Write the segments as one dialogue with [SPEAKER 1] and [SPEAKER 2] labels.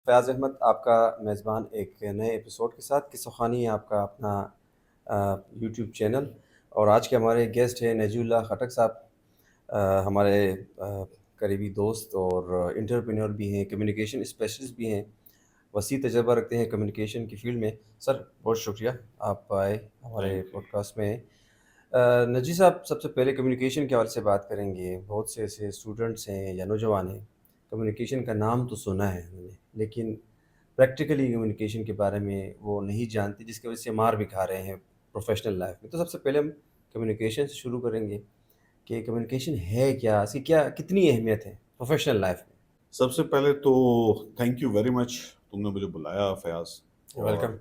[SPEAKER 1] فیاض احمد آپ کا میزبان ایک نئے ایپیسوڈ کے ساتھ قصہ خوانی ہے آپ کا اپنا یوٹیوب چینل. اور آج کے ہمارے گیسٹ ہیں نجی اللہ خٹک صاحب. ہمارے قریبی دوست اور انٹرپرینور بھی ہیں, کمیونیکیشن اسپیشلسٹ بھی ہیں, وسیع تجربہ رکھتے ہیں کمیونیکیشن کی فیلڈ میں. سر بہت شکریہ آپ آئے ہمارے
[SPEAKER 2] تھینک یو.
[SPEAKER 1] پوڈ کاسٹ میں. نجی صاحب سب سے پہلے کمیونیکیشن کے حوالے سے بات کریں گے. بہت سے ایسے اسٹوڈنٹس ہیں یا نوجوان ہیں, کمیونیکیشن کا نام تو سنا ہے انہوں نے, لیکن پریکٹیکلی کمیونیکیشن کے بارے میں وہ نہیں جانتے, جس کی وجہ سے مار بھی کھا رہے ہیں پروفیشنل لائف میں. تو سب سے پہلے ہم کمیونیکیشن سے شروع کریں گے کہ کمیونیکیشن ہے کیا, اس کی کیا کتنی اہمیت ہے پروفیشنل لائف میں.
[SPEAKER 2] سب سے پہلے تو تھینک یو ویری مچ, تم نے مجھے بلایا فیاض. اور
[SPEAKER 1] ویلکم.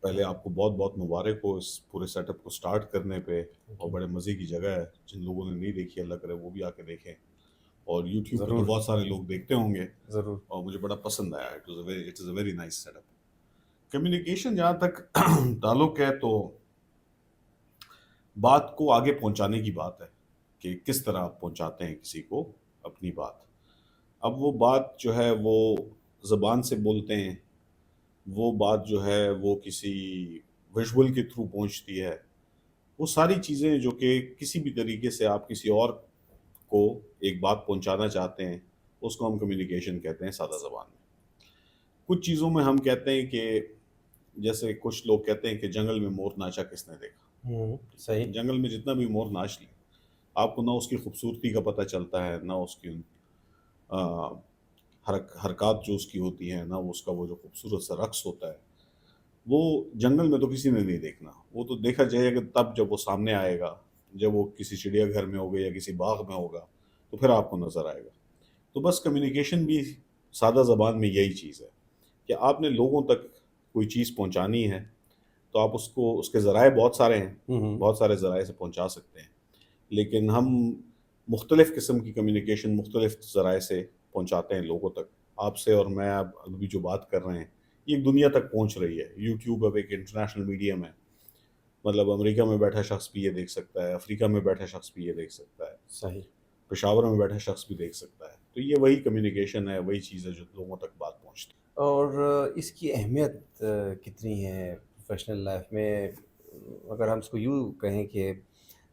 [SPEAKER 2] پہلے آپ کو بہت بہت مبارک ہو اس پورے سیٹ اپ کو سٹارٹ کرنے پہ. اور بڑے مزے کی جگہ ہے, جن لوگوں نے نہیں دیکھی اللہ کرے وہ بھی آ کے دیکھیں. اور یوٹیوب پہ تو
[SPEAKER 1] ضرور
[SPEAKER 2] بہت سارے لوگ دیکھتے ہوں گے,
[SPEAKER 1] ضرور.
[SPEAKER 2] اور مجھے بڑا پسند آیا. It is a very nice setup. Communication جہاں تک تعلق ہے تو بات کو آگے پہنچانے کی بات ہے کہ کس طرح آپ پہنچاتے ہیں کسی کو اپنی بات. اب وہ بات جو ہے وہ زبان سے بولتے ہیں, وہ بات جو ہے وہ کسی ویژول کے تھرو پہنچتی ہے. وہ ساری چیزیں جو کہ کسی بھی طریقے سے آپ کسی اور کو ایک بات پہنچانا چاہتے ہیں, اس کو ہم کمیونیکیشن کہتے ہیں سادہ زبان میں. کچھ چیزوں میں ہم کہتے ہیں کہ جیسے کچھ لوگ کہتے ہیں کہ جنگل میں مور ناچا کس نے دیکھا.
[SPEAKER 1] صحیح.
[SPEAKER 2] جنگل میں جتنا بھی مور ناچ لیں, آپ کو نہ اس کی خوبصورتی کا پتہ چلتا ہے, نہ اس کی حرکات جو اس کی ہوتی ہیں, نہ اس کا وہ جو خوبصورت سا رقص ہوتا ہے, وہ جنگل میں تو کسی نے نہیں دیکھنا. وہ تو دیکھا جائے گا تب جب وہ سامنے آئے گا, جب وہ کسی چڑیا گھر میں ہوگا یا کسی باغ میں ہوگا, تو پھر آپ کو نظر آئے گا. تو بس کمیونیکیشن بھی سادہ زبان میں یہی چیز ہے کہ آپ نے لوگوں تک کوئی چیز پہنچانی ہے تو آپ اس کو, اس کے ذرائع بہت سارے ہیں, بہت سارے ذرائع سے پہنچا سکتے ہیں, لیکن ہم مختلف قسم کی کمیونیکیشن مختلف ذرائع سے پہنچاتے ہیں لوگوں تک. آپ سے اور میں ابھی جو بات کر رہے ہیں یہ ایک دنیا تک پہنچ رہی ہے. یوٹیوب اب ایک انٹرنیشنل میڈیم ہے, مطلب امریکہ میں بیٹھا شخص بھی یہ دیکھ سکتا ہے, افریقہ میں بیٹھا شخص بھی یہ دیکھ سکتا ہے,
[SPEAKER 1] صحیح.
[SPEAKER 2] پشاور میں بیٹھا شخص بھی دیکھ سکتا ہے. تو یہ وہی کمیونیکیشن ہے, وہی چیز ہے جو لوگوں تک بات پہنچتی ہے.
[SPEAKER 1] اور اس کی اہمیت کتنی ہے پروفیشنل لائف میں؟ اگر ہم اس کو یوں کہیں کہ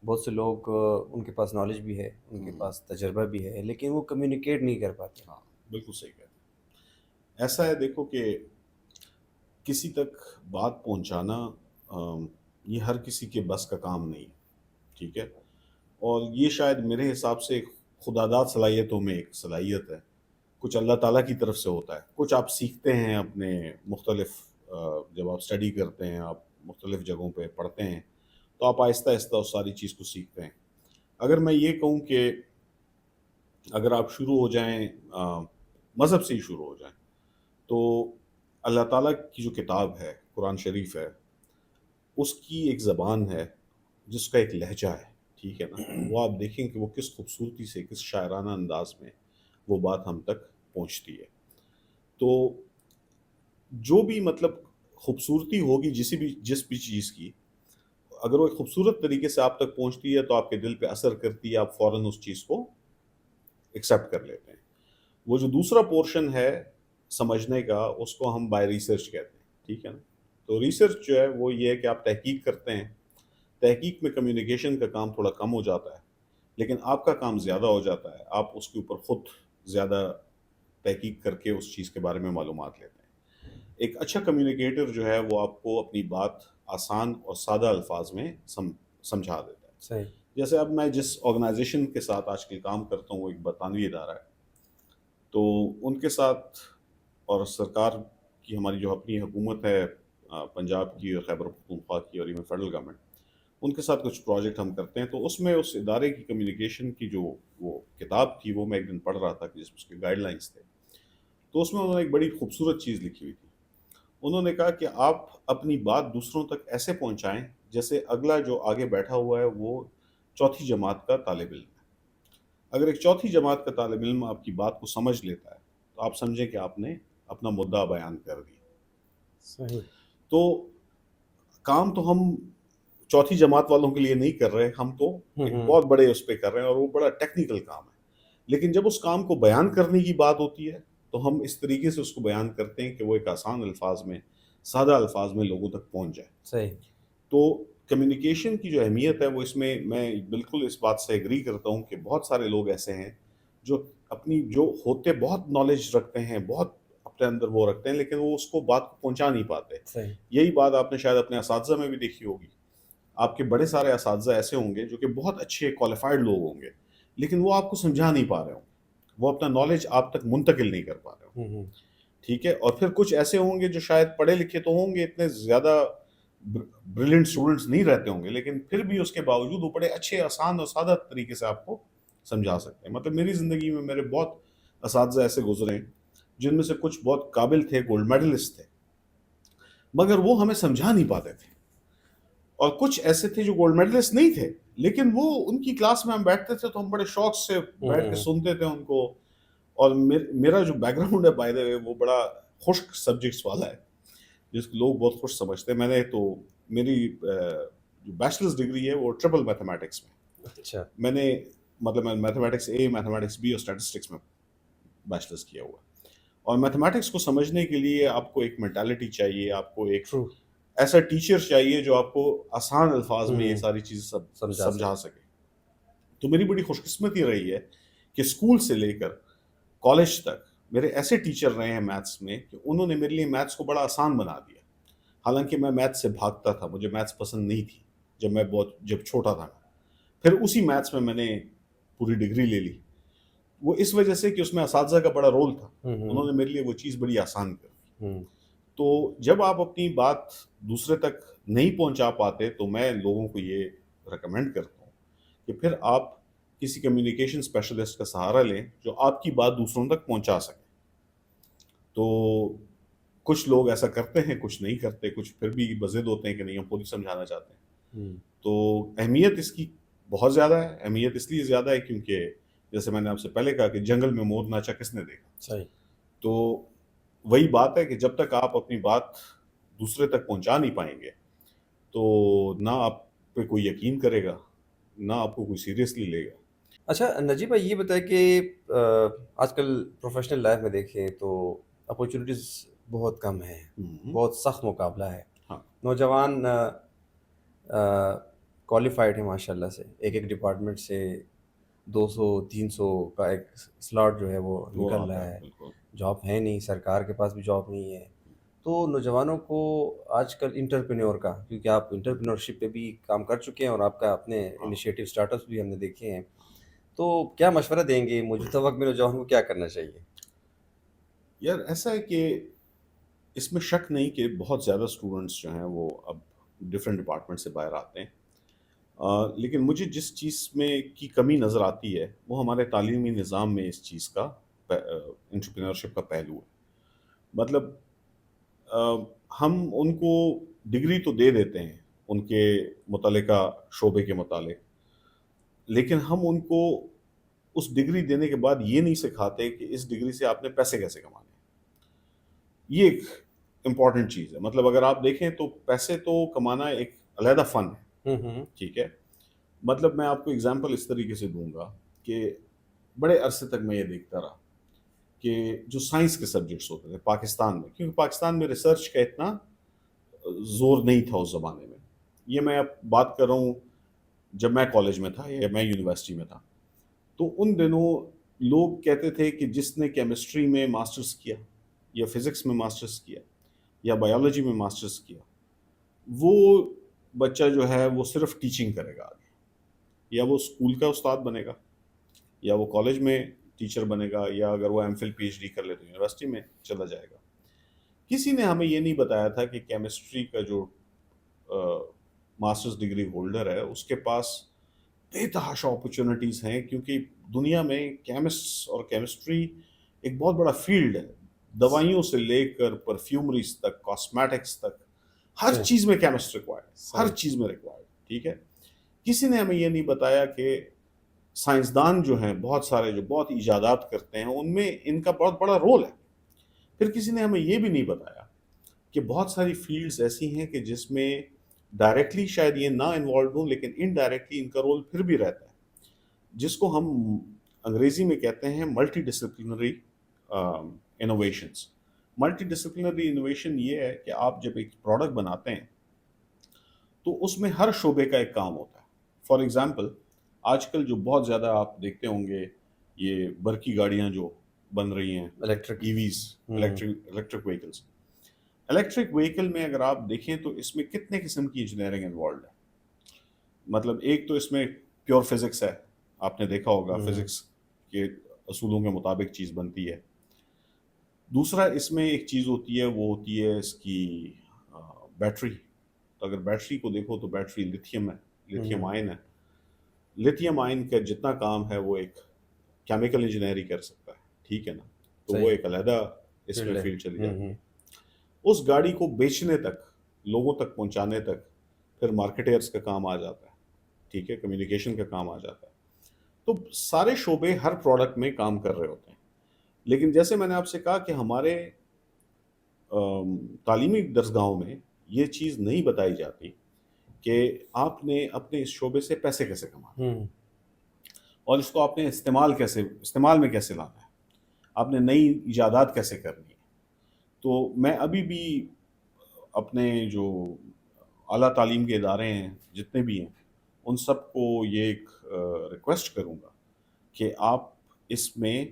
[SPEAKER 1] بہت سے لوگ ان کے پاس نالج بھی ہے, ان کے پاس تجربہ بھی ہے, لیکن وہ کمیونیکیٹ نہیں کر پاتے.
[SPEAKER 2] ہاں بالکل صحیح کہتے ہیں. ایسا ہے دیکھو کہ کسی تک بات پہنچانا یہ ہر کسی کے بس کا کام نہیں ہے, ٹھیک ہے. اور یہ شاید میرے حساب سے خداداد صلاحیتوں میں ایک صلاحیت ہے, کچھ اللہ تعالیٰ کی طرف سے ہوتا ہے, کچھ آپ سیکھتے ہیں اپنے مختلف جب آپ اسٹڈی کرتے ہیں, آپ مختلف جگہوں پہ پڑھتے ہیں, تو آپ آہستہ آہستہ اس ساری چیز کو سیکھتے ہیں. اگر میں یہ کہوں کہ اگر آپ شروع ہو جائیں مذہب سے ہی شروع ہو جائیں, تو اللہ تعالیٰ کی جو کتاب ہے قرآن شریف ہے, اس کی ایک زبان ہے جس کا ایک لہجہ ہے, ٹھیک ہے نا. وہ آپ دیکھیں کہ وہ کس خوبصورتی سے, کس شاعرانہ انداز میں وہ بات ہم تک پہنچتی ہے. تو جو بھی مطلب خوبصورتی ہوگی جس بھی چیز کی, اگر وہ ایک خوبصورت طریقے سے آپ تک پہنچتی ہے تو آپ کے دل پہ اثر کرتی ہے, آپ فوراً اس چیز کو ایکسیپٹ کر لیتے ہیں. وہ جو دوسرا پورشن ہے سمجھنے کا, اس کو ہم بائی ریسرچ کہتے ہیں, ٹھیک ہے نا. تو ریسرچ جو ہے وہ یہ ہے کہ آپ تحقیق کرتے ہیں. تحقیق میں کمیونیکیشن کا کام تھوڑا کم ہو جاتا ہے, لیکن آپ کا کام زیادہ ہو جاتا ہے. آپ اس کے اوپر خود زیادہ تحقیق کر کے اس چیز کے بارے میں معلومات لیتے ہیں. ایک اچھا کمیونیکیٹر جو ہے وہ آپ کو اپنی بات آسان اور سادہ الفاظ میں سمجھا دیتا ہے.
[SPEAKER 1] صحیح.
[SPEAKER 2] جیسے اب میں جس آرگنائزیشن کے ساتھ آج کل کام کرتا ہوں وہ ایک برطانوی ادارہ ہے, تو ان کے ساتھ اور سرکار کی, ہماری جو اپنی حکومت ہے پنجاب کی اور خیبر پختونخوا کی اور ایون فیڈرل گورنمنٹ, ان کے ساتھ کچھ پروجیکٹ ہم کرتے ہیں. تو اس میں اس ادارے کی کمیونیکیشن کی جو وہ کتاب تھی وہ میں ایک دن پڑھ رہا تھا کہ جس میں اس کے گائیڈ لائنس تھے. تو اس میں انہوں نے ایک بڑی خوبصورت چیز لکھی ہوئی تھی. انہوں نے کہا کہ آپ اپنی بات دوسروں تک ایسے پہنچائیں جیسے اگلا جو آگے بیٹھا ہوا ہے وہ چوتھی جماعت کا طالب علم ہے. اگر ایک چوتھی جماعت کا طالب علم آپ کی بات کو سمجھ لیتا ہے تو آپ سمجھیں کہ آپ نے اپنا مدعا بیان کر دیا.
[SPEAKER 1] صحیح.
[SPEAKER 2] تو کام تو ہم چوتھی جماعت والوں کے لیے نہیں کر رہے, ہم تو ایک بہت بڑے اس پہ کر رہے ہیں اور وہ بڑا ٹیکنیکل کام ہے. لیکن جب اس کام کو بیان کرنے کی بات ہوتی ہے تو ہم اس طریقے سے اس کو بیان کرتے ہیں کہ وہ ایک آسان الفاظ میں، سادہ الفاظ میں لوگوں تک پہنچ جائے۔
[SPEAKER 1] صحیح۔
[SPEAKER 2] تو کمیونیکیشن کی جو اہمیت ہے وہ اس میں میں بالکل اس بات سے ایگری کرتا ہوں کہ بہت سارے لوگ ایسے ہیں جو اپنی جو ہوتے بہت نالج رکھتے ہیں، بہت اپنے اندر وہ رکھتے ہیں، لیکن وہ اس کو بات کو پہنچا نہیں پاتے۔
[SPEAKER 1] صحیح۔
[SPEAKER 2] یہی بات آپ نے شاید اپنے اساتذہ میں بھی دیکھی ہوگی۔ آپ کے بڑے سارے اساتذہ ایسے ہوں گے جو کہ بہت اچھے کوالیفائڈ لوگ ہوں گے، لیکن وہ آپ کو سمجھا نہیں پا رہے ہوں گے، وہ اپنا نالج آپ تک منتقل نہیں کر پا رہے ہوں گے،
[SPEAKER 1] ہوں۔
[SPEAKER 2] ٹھیک ہے۔ اور پھر کچھ ایسے ہوں گے جو شاید پڑھے لکھے تو ہوں گے، اتنے زیادہ بریلینٹ اسٹوڈنٹس نہیں رہتے ہوں گے، لیکن پھر بھی اس کے باوجود وہ بڑے اچھے، آسان اور سادہ طریقے سے آپ کو سمجھا سکتے ہیں۔ مطلب میری زندگی میں میرے بہت اساتذہ ایسے گزرے ہیں جن میں سے کچھ بہت قابل تھے، گولڈ میڈلسٹ تھے، مگر وہ ہمیں سمجھا نہیں پاتے تھے۔ اور کچھ ایسے تھے جو گولڈ میڈلسٹ نہیں تھے، لیکن وہ ان کی کلاس میں ہم بیٹھتے تھے تو ہم بڑے شوق سے بیٹھ کے سنتے تھے ان کو۔ اور میرا جو بیک گراؤنڈ ہے بائی دا وے وہ بڑا خشک سبجیکٹس والا ہے، جس کو لوگ بہت خوش سمجھتے ہیں۔ میں نے تو میری جو بیچلرز ڈگری ہے وہ ٹرپل میتھمیٹکس میں،
[SPEAKER 1] اچھا۔
[SPEAKER 2] میں نے مطلب میں میتھمیٹکس اے، میتھمیٹکس بی اور اسٹیٹسٹکس میں بیچلرز کیا ہوا ہے۔ اور میتھمیٹکس کو سمجھنے کے لیے آپ کو ایک مینٹالٹی چاہیے، آپ کو ایک
[SPEAKER 1] ٹرو۔
[SPEAKER 2] ایسا ٹیچر چاہیے جو آپ کو آسان الفاظ میں یہ ساری چیزیں سمجھا سکے۔ تو میری بڑی خوش قسمتی رہی ہے کہ اسکول سے لے کر کالج تک میرے ایسے ٹیچر رہے ہیں میتھس میں کہ انہوں نے میرے لیے میتھس کو بڑا آسان بنا دیا۔ حالانکہ میں میتھس سے بھاگتا تھا، مجھے میتھس پسند نہیں تھی جب چھوٹا تھا۔ پھر اسی میتھس میں نے پوری ڈگری لے لی، وہ اس وجہ سے کہ اس میں اساتذہ کا بڑا رول تھا، انہوں نے میرے لیے وہ چیز بڑی آسان کر دی۔ تو جب آپ اپنی بات دوسرے تک نہیں پہنچا پاتے تو میں لوگوں کو یہ ریکمینڈ کرتا ہوں کہ پھر آپ کسی کمیونیکیشن اسپیشلسٹ کا سہارا لیں جو آپ کی بات دوسروں تک پہنچا سکے۔ تو کچھ لوگ ایسا کرتے ہیں، کچھ نہیں کرتے، کچھ پھر بھی بضد ہوتے ہیں کہ نہیں ہم پوری سمجھانا چاہتے ہیں۔ تو اہمیت اس کی بہت زیادہ ہے۔ اہمیت اس لیے زیادہ ہے کیونکہ جیسے میں نے آپ سے پہلے کہا کہ جنگل میں مور ناچا کس نے دیکھا۔
[SPEAKER 1] صحیح۔
[SPEAKER 2] تو وہی بات ہے کہ جب تک آپ اپنی بات دوسرے تک پہنچا نہیں پائیں گے تو نہ آپ پہ کوئی یقین کرے گا، نہ آپ کو کوئی سیریسلی لے گا۔
[SPEAKER 1] اچھا نجیب بھائی یہ بتائیں کہ آج کل پروفیشنل لائف میں دیکھیں تو اپورچونیٹیز بہت کم ہیں، بہت سخت مقابلہ ہے۔
[SPEAKER 2] ہاں،
[SPEAKER 1] نوجوان کوالیفائڈ ہیں ماشاء اللہ سے، ایک ڈپارٹمنٹ سے 200-300 کا ایک سلاٹ جو ہے وہ نکل رہا ہے،
[SPEAKER 2] بالکل۔
[SPEAKER 1] جاب ہے نہیں، سرکار کے پاس بھی جاب نہیں ہے۔ تو نوجوانوں کو آج کل انٹرپرینور کا، کیونکہ آپ انٹرپرینورشپ پہ بھی کام کر چکے ہیں اور آپ کا اپنے انیشیٹو اسٹارٹ اپس بھی ہم نے دیکھے ہیں، تو کیا مشورہ دیں گے موجودہ وقت میں نوجوان کو کیا کرنا چاہیے؟
[SPEAKER 2] یار ایسا ہے کہ اس میں شک نہیں کہ بہت زیادہ اسٹوڈنٹس جو ہیں وہ اب ڈفرینٹ ڈپارٹمنٹ سے باہر آتے ہیں، لیکن مجھے جس چیز میں کی کمی نظر آتی ہے وہ ہمارے تعلیمی نظام میں اس چیز کا انٹرپرینورشپ کا پہلو ہے۔ مطلب ہم ان کو ڈگری تو دے دیتے ہیں ان کے متعلقہ شعبے کے متعلق، لیکن ہم ان کو اس ڈگری دینے کے بعد یہ نہیں سکھاتے کہ اس ڈگری سے آپ نے پیسے کیسے کمانے۔ یہ ایک امپورٹنٹ چیز ہے۔ مطلب اگر آپ دیکھیں تو پیسے تو کمانا ایک علیحدہ فن ہے، ٹھیک ہے۔ مطلب میں آپ کو اگزامپل اس طریقے سے دوں گا کہ بڑے عرصے تک میں یہ دیکھتا رہا کہ جو سائنس کے سبجیکٹس ہوتے تھے پاکستان میں، کیونکہ پاکستان میں ریسرچ کا اتنا زور نہیں تھا اس زمانے میں، یہ میں اب بات کر رہا ہوں جب میں کالج میں تھا یا میں یونیورسٹی میں تھا، تو ان دنوں لوگ کہتے تھے کہ جس نے کیمسٹری میں ماسٹرز کیا یا فزکس میں ماسٹرز کیا یا بایولوجی میں ماسٹرز کیا، وہ بچہ جو ہے وہ صرف ٹیچنگ کرے گا آگے، یا وہ اسکول کا استاد بنے گا، یا وہ کالج میں ٹیچر بنے گا، یا اگر وہ MPhil P H D کر لے تو یونیورسٹی میں چلا جائے گا۔ کسی نے ہمیں یہ نہیں بتایا تھا کہ کیمسٹری کا جو ماسٹرز ڈگری ہولڈر ہے اس کے پاس بے تحاشا اپرچونیٹیز ہیں، کیونکہ دنیا میں کیمسٹ اور کیمسٹری ایک بہت بڑا فیلڈ ہے، دوائیوں سے لے کر پرفیومریز تک، کاسمیٹکس تک، ہر چیز میں کیمسٹ ریکوائرڈ، ہر چیز میں ریکوائرڈ، ٹھیک ہے۔ کسی نے ہمیں یہ نہیں بتایا کہ سائنسدان جو ہیں بہت سارے جو بہت ایجادات کرتے ہیں ان میں ان کا بہت بڑا رول ہے۔ پھر کسی نے ہمیں یہ بھی نہیں بتایا کہ بہت ساری فیلڈز ایسی ہیں کہ جس میں ڈائریکٹلی شاید یہ نہ انوالوڈ ہوں لیکن انڈائریکٹلی ان کا رول پھر بھی رہتا ہے، جس کو ہم انگریزی میں کہتے ہیں multi disciplinary innovations. Multi disciplinary innovation یہ ہے کہ آپ جب ایک پروڈکٹ بناتے ہیں تو اس میں ہر شعبے کا ایک کام ہوتا ہے. فار ایگزامپل آج کل جو بہت زیادہ آپ دیکھتے ہوں گے یہ برقی گاڑیاں جو بن رہی ہیں،
[SPEAKER 1] الیکٹرک.
[SPEAKER 2] ای ویز، الیکٹرک وہیکلس. الیکٹرک وہیکل میں اگر آپ دیکھیں تو اس میں کتنے قسم کی انجینئرنگ انوالوڈ ہے. مطلب ایک تو اس میں پیور فزکس ہے، آپ نے دیکھا ہوگا فزکس کے اصولوں کے مطابق چیز بنتی ہے. دوسرا اس میں ایک چیز ہوتی ہے، وہ ہوتی ہے اس کی بیٹری. تو اگر بیٹری کو دیکھو تو بیٹری لیتھیم ہے، لیتھیم آئن ہے. لیتھیم آئن کا جتنا کام ہے وہ ایک کیمیکل انجینئرنگ کر سکتا ہے، ٹھیک ہے نا. تو وہ ایک علیحدہ اس میں فیلڈ چلی جاتی ہے. اس گاڑی کو بیچنے تک، لوگوں تک پہنچانے تک پھر مارکیٹرز کا کام آ جاتا ہے، ٹھیک ہے، کمیونیکیشن کا کام آ جاتا ہے. تو سارے شعبے ہر پروڈکٹ میں کام کر رہے ہوتے ہیں. لیکن جیسے میں نے آپ سے کہا کہ ہمارے تعلیمی درسگاہوں میں یہ چیز نہیں بتائی جاتی کہ آپ نے اپنے اس شعبے سے پیسے کیسے کمانے اور اس کو آپ نے استعمال میں کیسے لانا ہے، آپ نے نئی ایجادات کیسے کرنی ہے. تو میں ابھی بھی اپنے جو اعلیٰ تعلیم کے ادارے ہیں جتنے بھی ہیں ان سب کو یہ ایک ریکویسٹ کروں گا کہ آپ اس میں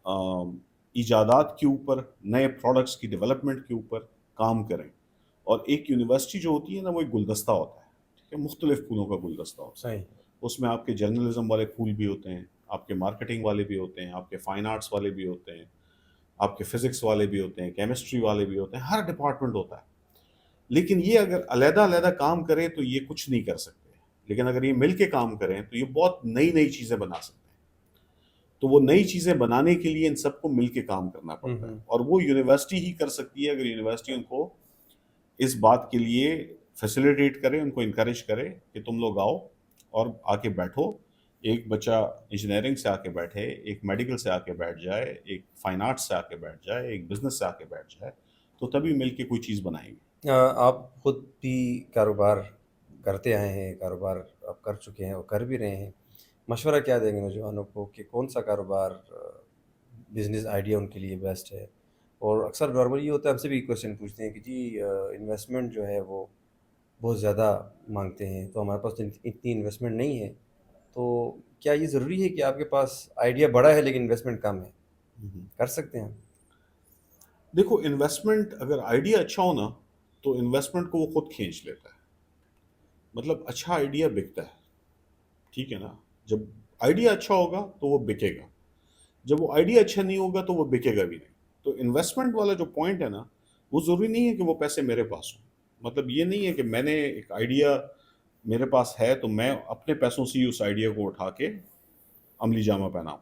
[SPEAKER 2] ایجادات کے اوپر، نئے پروڈکٹس کی ڈیولپمنٹ کے اوپر کام کریں. اور ایک یونیورسٹی جو ہوتی ہے نا وہ ایک گلدستہ ہوتا ہے، ٹھیک ہے، مختلف پھولوں کا گلدستہ ہوتا ہے. اس میں آپ کے جرنلزم والے پھول بھی ہوتے ہیں، آپ کے مارکیٹنگ والے بھی ہوتے ہیں، آپ کے فائن آرٹس والے بھی ہوتے ہیں، آپ کے فزکس والے بھی ہوتے ہیں، کیمسٹری والے بھی ہوتے ہیں، ہر ڈپارٹمنٹ ہوتا ہے. لیکن یہ اگر علیحدہ علیحدہ کام کریں تو یہ کچھ نہیں کر سکتے. لیکن اگر یہ مل کے کام کریں تو یہ بہت نئی نئی چیزیں بنا سکتے ہیں. تو وہ نئی چیزیں بنانے کے لیے ان سب کو مل کے کام کرنا پڑتا ہے، اور وہ یونیورسٹی ہی کر سکتی ہے اگر یونیورسٹی ان کو اس بات کے لیے فیسیلیٹیٹ کرے، ان کو انکریج کرے کہ تم لوگ آؤ اور آ کے بیٹھو. ایک بچہ انجینئرنگ سے آ کے بیٹھے، ایک میڈیکل سے آ کے بیٹھ جائے، ایک فائن آرٹس سے آ کے بیٹھ جائے، ایک بزنس سے آ کے بیٹھ جائے، تو تبھی مل کے کوئی چیز بنائیں گے.
[SPEAKER 1] آپ خود بھی کاروبار کرتے آئے ہیں، کاروبار آپ کر چکے ہیں اور کر بھی رہے ہیں. مشورہ کیا دیں گے نوجوانوں کو کہ کون سا کاروبار، بزنس آئیڈیا ان کے لیے بیسٹ ہے؟ اور اکثر نارملی یہ ہوتا ہے، ہم سے بھی کویشچن پوچھتے ہیں کہ جی انویسٹمنٹ جو ہے وہ بہت زیادہ مانگتے ہیں، تو ہمارے پاس اتنی انویسٹمنٹ نہیں ہے. تو کیا یہ ضروری ہے کہ آپ کے پاس آئیڈیا بڑا ہے لیکن انویسٹمنٹ کم ہے؟ کر سکتے ہیں؟
[SPEAKER 2] دیکھو، انویسٹمنٹ اگر آئیڈیا اچھا ہو نا تو انویسٹمنٹ کو وہ خود کھینچ لیتا ہے. مطلب اچھا آئیڈیا بکتا ہے، ٹھیک ہے نا. جب آئیڈیا اچھا ہوگا تو وہ بکے گا، جب وہ آئیڈیا اچھا نہیں ہوگا تو وہ بکے گا بھی نہیں. تو انویسٹمنٹ والا جو پوائنٹ ہے نا، وہ ضروری نہیں ہے کہ وہ پیسے میرے پاس ہوں. مطلب یہ نہیں ہے کہ میں نے ایک آئیڈیا میرے پاس ہے تو میں اپنے پیسوں سے ہی اس آئیڈیا کو اٹھا کے عملی جامہ پہناؤں.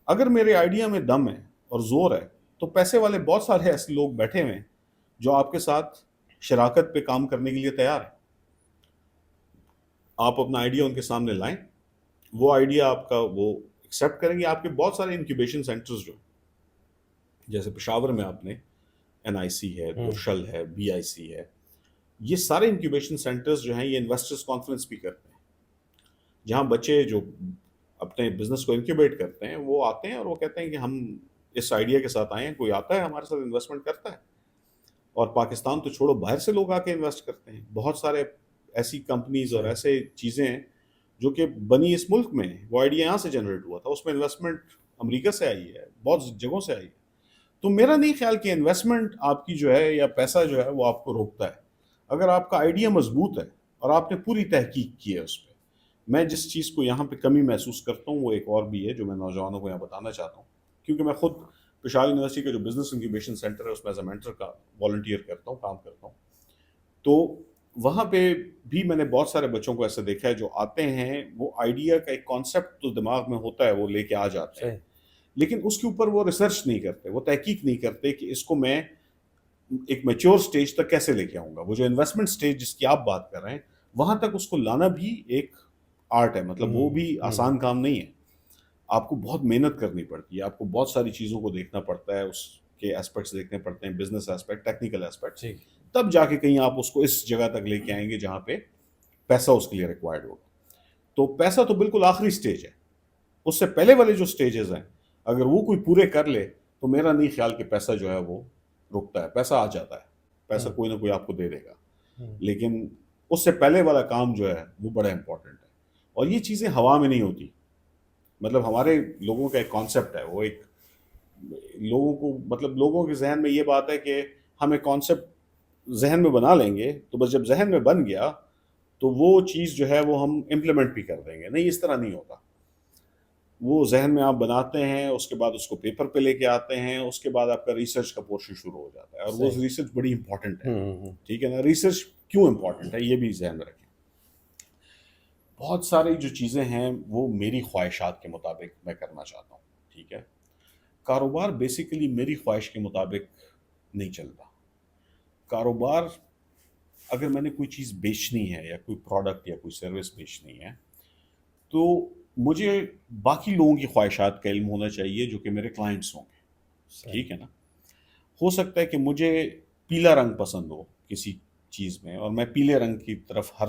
[SPEAKER 2] اگر میرے آئیڈیا میں دم ہے اور زور ہے تو پیسے والے بہت سارے ایسے لوگ بیٹھے ہوئے ہیں جو آپ کے ساتھ شراکت پہ کام کرنے کے لیے تیار ہیں. آپ اپنا آئیڈیا ان کے سامنے لائیں، وہ آئیڈیا آپ کا وہ ایکسیپٹ کریں گے. آپ کے بہت سارے انکیوبیشن سینٹرز جو جیسے پشاور میں آپ نے NIC ہے، درشل ہے، BIC ہے، یہ سارے انکیوبیشن سینٹرز جو ہیں یہ انویسٹرز کانفرنس بھی کرتے ہیں، جہاں بچے جو اپنے بزنس کو انکیوبیٹ کرتے ہیں وہ آتے ہیں اور وہ کہتے ہیں کہ ہم اس آئیڈیا کے ساتھ آئے ہیں، کوئی آتا ہے ہمارے ساتھ انویسٹمنٹ کرتا ہے. اور پاکستان تو چھوڑو، باہر سے لوگ آ کے انویسٹ کرتے ہیں. بہت سارے ایسی کمپنیز اور ایسے چیزیں ہیں جو کہ بنی اس ملک میں، وہ آئیڈیا یہاں سے جنریٹ ہوا تھا، اس میں انویسٹمنٹ امریکہ سے آئی ہے، بہت جگہوں سے آئی ہے. تو میرا نہیں خیال کہ انویسٹمنٹ آپ کی جو ہے یا پیسہ جو ہے وہ آپ کو روکتا ہے. اگر آپ کا آئیڈیا مضبوط ہے اور آپ نے پوری تحقیق کی ہے اس پہ. میں جس چیز کو یہاں پہ کمی محسوس کرتا ہوں وہ ایک اور بھی ہے جو میں نوجوانوں کو یہاں بتانا چاہتا ہوں، کیونکہ میں خود پشاور یونیورسٹی کا جو بزنس انکیوبیشن سینٹر ہے اس میں ایز اے مینٹر کا والنٹیئر کرتا ہوں، کام کرتا ہوں. تو وہاں پہ بھی میں نے بہت سارے بچوں کو ایسے دیکھا ہے جو آتے ہیں، وہ آئیڈیا کا ایک کانسیپٹ تو دماغ میں ہوتا ہے، وہ لے کے آ جاتے ہیں، لیکن اس کے اوپر وہ ریسرچ نہیں کرتے، وہ تحقیق نہیں کرتے کہ اس کو میں ایک میچور سٹیج تک کیسے لے کے آؤں گا. وہ جو انویسٹمنٹ سٹیج جس کی آپ بات کر رہے ہیں وہاں تک اس کو لانا بھی ایک آرٹ ہے. مطلب وہ بھی آسان کام نہیں ہے، آپ کو بہت محنت کرنی پڑتی ہے، آپ کو بہت ساری چیزوں کو دیکھنا پڑتا ہے، اس کے ایسپیکٹس دیکھنے پڑتے ہیں، بزنس ایسپیکٹ، ٹیکنیکل ایسپیکٹس، تب جا کے کہیں آپ اس کو اس جگہ تک لے کے آئیں گے جہاں پہ پیسہ اس کے لیے ریکوائرڈ ہوگا. تو پیسہ تو بالکل آخری سٹیج ہے. اس سے پہلے والے جو سٹیجز ہیں اگر وہ کوئی پورے کر لے تو میرا نہیں خیال کہ پیسہ جو ہے وہ رکتا ہے. پیسہ آ جاتا ہے، پیسہ
[SPEAKER 1] ہوں
[SPEAKER 2] کوئی نہ کوئی آپ کو دے دے گا،
[SPEAKER 1] ہوں
[SPEAKER 2] لیکن اس سے پہلے والا کام جو ہے وہ بڑا امپورٹنٹ ہے. اور یہ چیزیں ہوا میں نہیں ہوتی. مطلب ہمارے لوگوں کا ایک کانسیپٹ ہے، وہ ایک لوگوں کو، مطلب لوگوں کے ذہن میں یہ بات ہے کہ ہم ایک کانسیپٹ ذہن میں بنا لیں گے، تو بس جب ذہن میں بن گیا تو وہ چیز جو ہے وہ ہم امپلیمنٹ بھی کر دیں گے. نہیں، اس طرح نہیں ہوتا. وہ ذہن میں آپ بناتے ہیں، اس کے بعد اس کو پیپر پہ لے کے آتے ہیں، اس کے بعد آپ کا ریسرچ کا پورشن شروع ہو جاتا ہے، اور وہ
[SPEAKER 1] صحیح
[SPEAKER 2] ریسرچ بڑی امپورٹنٹ ہے.
[SPEAKER 1] ہوں
[SPEAKER 2] ٹھیک ہے نا؟ ریسرچ کیوں امپورٹنٹ ہے یہ بھی ذہن میں رکھیں. بہت ساری جو چیزیں ہیں وہ میری خواہشات کے مطابق میں کرنا چاہتا ہوں. ٹھیک ہے؟ کاروبار بیسیکلی میری خواہش کے مطابق نہیں چلتا. کاروبار، اگر میں نے کوئی چیز بیچنی ہے یا کوئی پروڈکٹ یا کوئی سروس بیچنی ہے، تو مجھے باقی لوگوں کی خواہشات کا علم ہونا چاہیے جو کہ میرے کلائنٹس ہوں گے.
[SPEAKER 1] صحیح
[SPEAKER 2] ٹھیک ہے نا؟ ہو سکتا ہے کہ مجھے پیلا رنگ پسند ہو کسی چیز میں، اور میں پیلے رنگ کی طرف ہر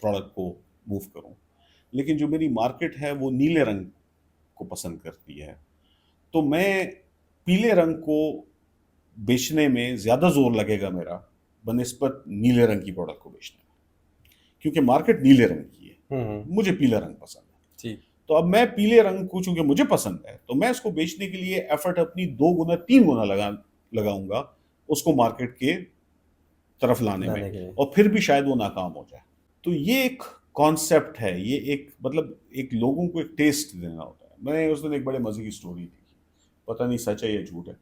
[SPEAKER 2] پروڈکٹ کو موو کروں، لیکن جو میری مارکیٹ ہے وہ نیلے رنگ کو پسند کرتی ہے، تو میں پیلے رنگ کو بیچنے میں زیادہ زور لگے گا میرا بنسبت نیلے رنگ کی پروڈکٹ کو بیچنے میں، کیونکہ مارکیٹ نیلے رنگ کی ہے،
[SPEAKER 1] ہوں
[SPEAKER 2] مجھے پیلا رنگ پسند ہے.
[SPEAKER 1] ٹھیک
[SPEAKER 2] تو اب میں پیلے رنگ کو چونکہ مجھے پسند ہے، تو میں اس کو بیچنے کے لیے ایفرٹ اپنی 2 گنا 3 گنا لگاؤں گا اس کو مارکیٹ کے طرف لانے میں،
[SPEAKER 1] لانے کے لیے
[SPEAKER 2] اور پھر بھی شاید وہ ناکام ہو جائے. تو یہ ایک کانسیپٹ ہے، یہ ایک مطلب ایک لوگوں کو ایک ٹیسٹ دینا ہوتا ہے. میں نے اس دن ایک بڑے مزے کی سٹوری تھی، پتہ نہیں سچ ہے یا جھوٹ ہے،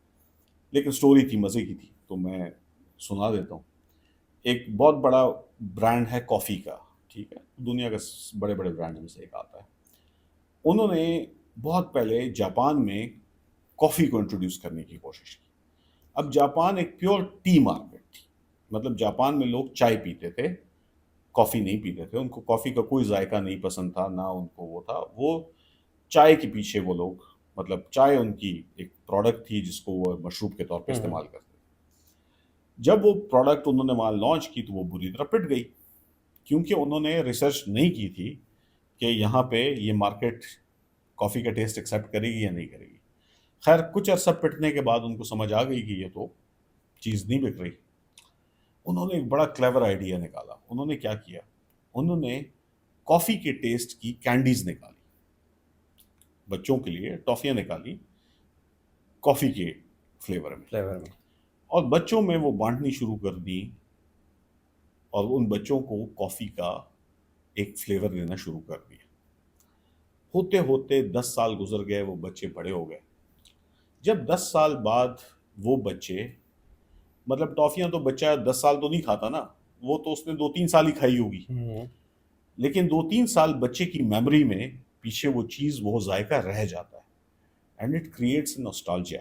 [SPEAKER 2] لیکن سٹوری تھی، مزے کی تھی، تو میں سنا دیتا ہوں. ایک بہت بڑا برانڈ ہے کافی کا. ٹھیک ہے؟ دنیا کا بڑے بڑے برانڈ میں سے ایک آتا ہے. انہوں نے بہت پہلے جاپان میں کافی کو انٹروڈیوس کرنے کی کوشش کی. اب جاپان ایک پیور ٹی مارکیٹ تھی، مطلب جاپان میں لوگ چائے پیتے تھے، کافی نہیں پیتے تھے. ان کو کافی کا کوئی ذائقہ نہیں پسند تھا، نہ ان کو وہ تھا. وہ چائے کے پیچھے وہ لوگ، مطلب چائے ان کی ایک پروڈکٹ تھی جس کو وہ مشروب کے طور پہ
[SPEAKER 1] ہوں
[SPEAKER 2] استعمال کرتے تھے. جب وہ پروڈکٹ انہوں نے وہاں لانچ کی تو وہ بری طرح پٹ گئی، کیونکہ انہوں نے ریسرچ نہیں کی تھی کہ یہاں پہ یہ مارکیٹ کافی کا ٹیسٹ ایکسیپٹ کرے گی یا نہیں کرے گی. خیر کچھ عرصہ پٹنے کے بعد ان کو سمجھ آ گئی کہ یہ تو چیز نہیں بک رہی. انہوں نے ایک بڑا کلیور آئیڈیا نکالا. انہوں نے کیا کیا؟ انہوں نے کافی کے ٹیسٹ کی کینڈیز نکالی، بچوں کے لیے ٹافیاں نکالی کافی کے فلیور میں،
[SPEAKER 1] فلیور میں
[SPEAKER 2] اور بچوں میں وہ بانٹنی شروع کر دی، اور ان بچوں کو کافی کا ایک فلیور دینا شروع کر دیا. ہوتے ہوتے 10 سال گزر گئے، وہ بچے بڑے ہو گئے. جب 10 سال بعد وہ بچے، مطلب ٹافیاں تو بچہ 10 سال تو نہیں کھاتا نا، وہ تو اس نے 2-3 سال ہی کھائی ہوگی،
[SPEAKER 1] ہوں
[SPEAKER 2] لیکن 2-3 سال بچے کی میموری میں پیچھے وہ چیز، وہ ذائقہ رہ جاتا ہے. And it creates nostalgia.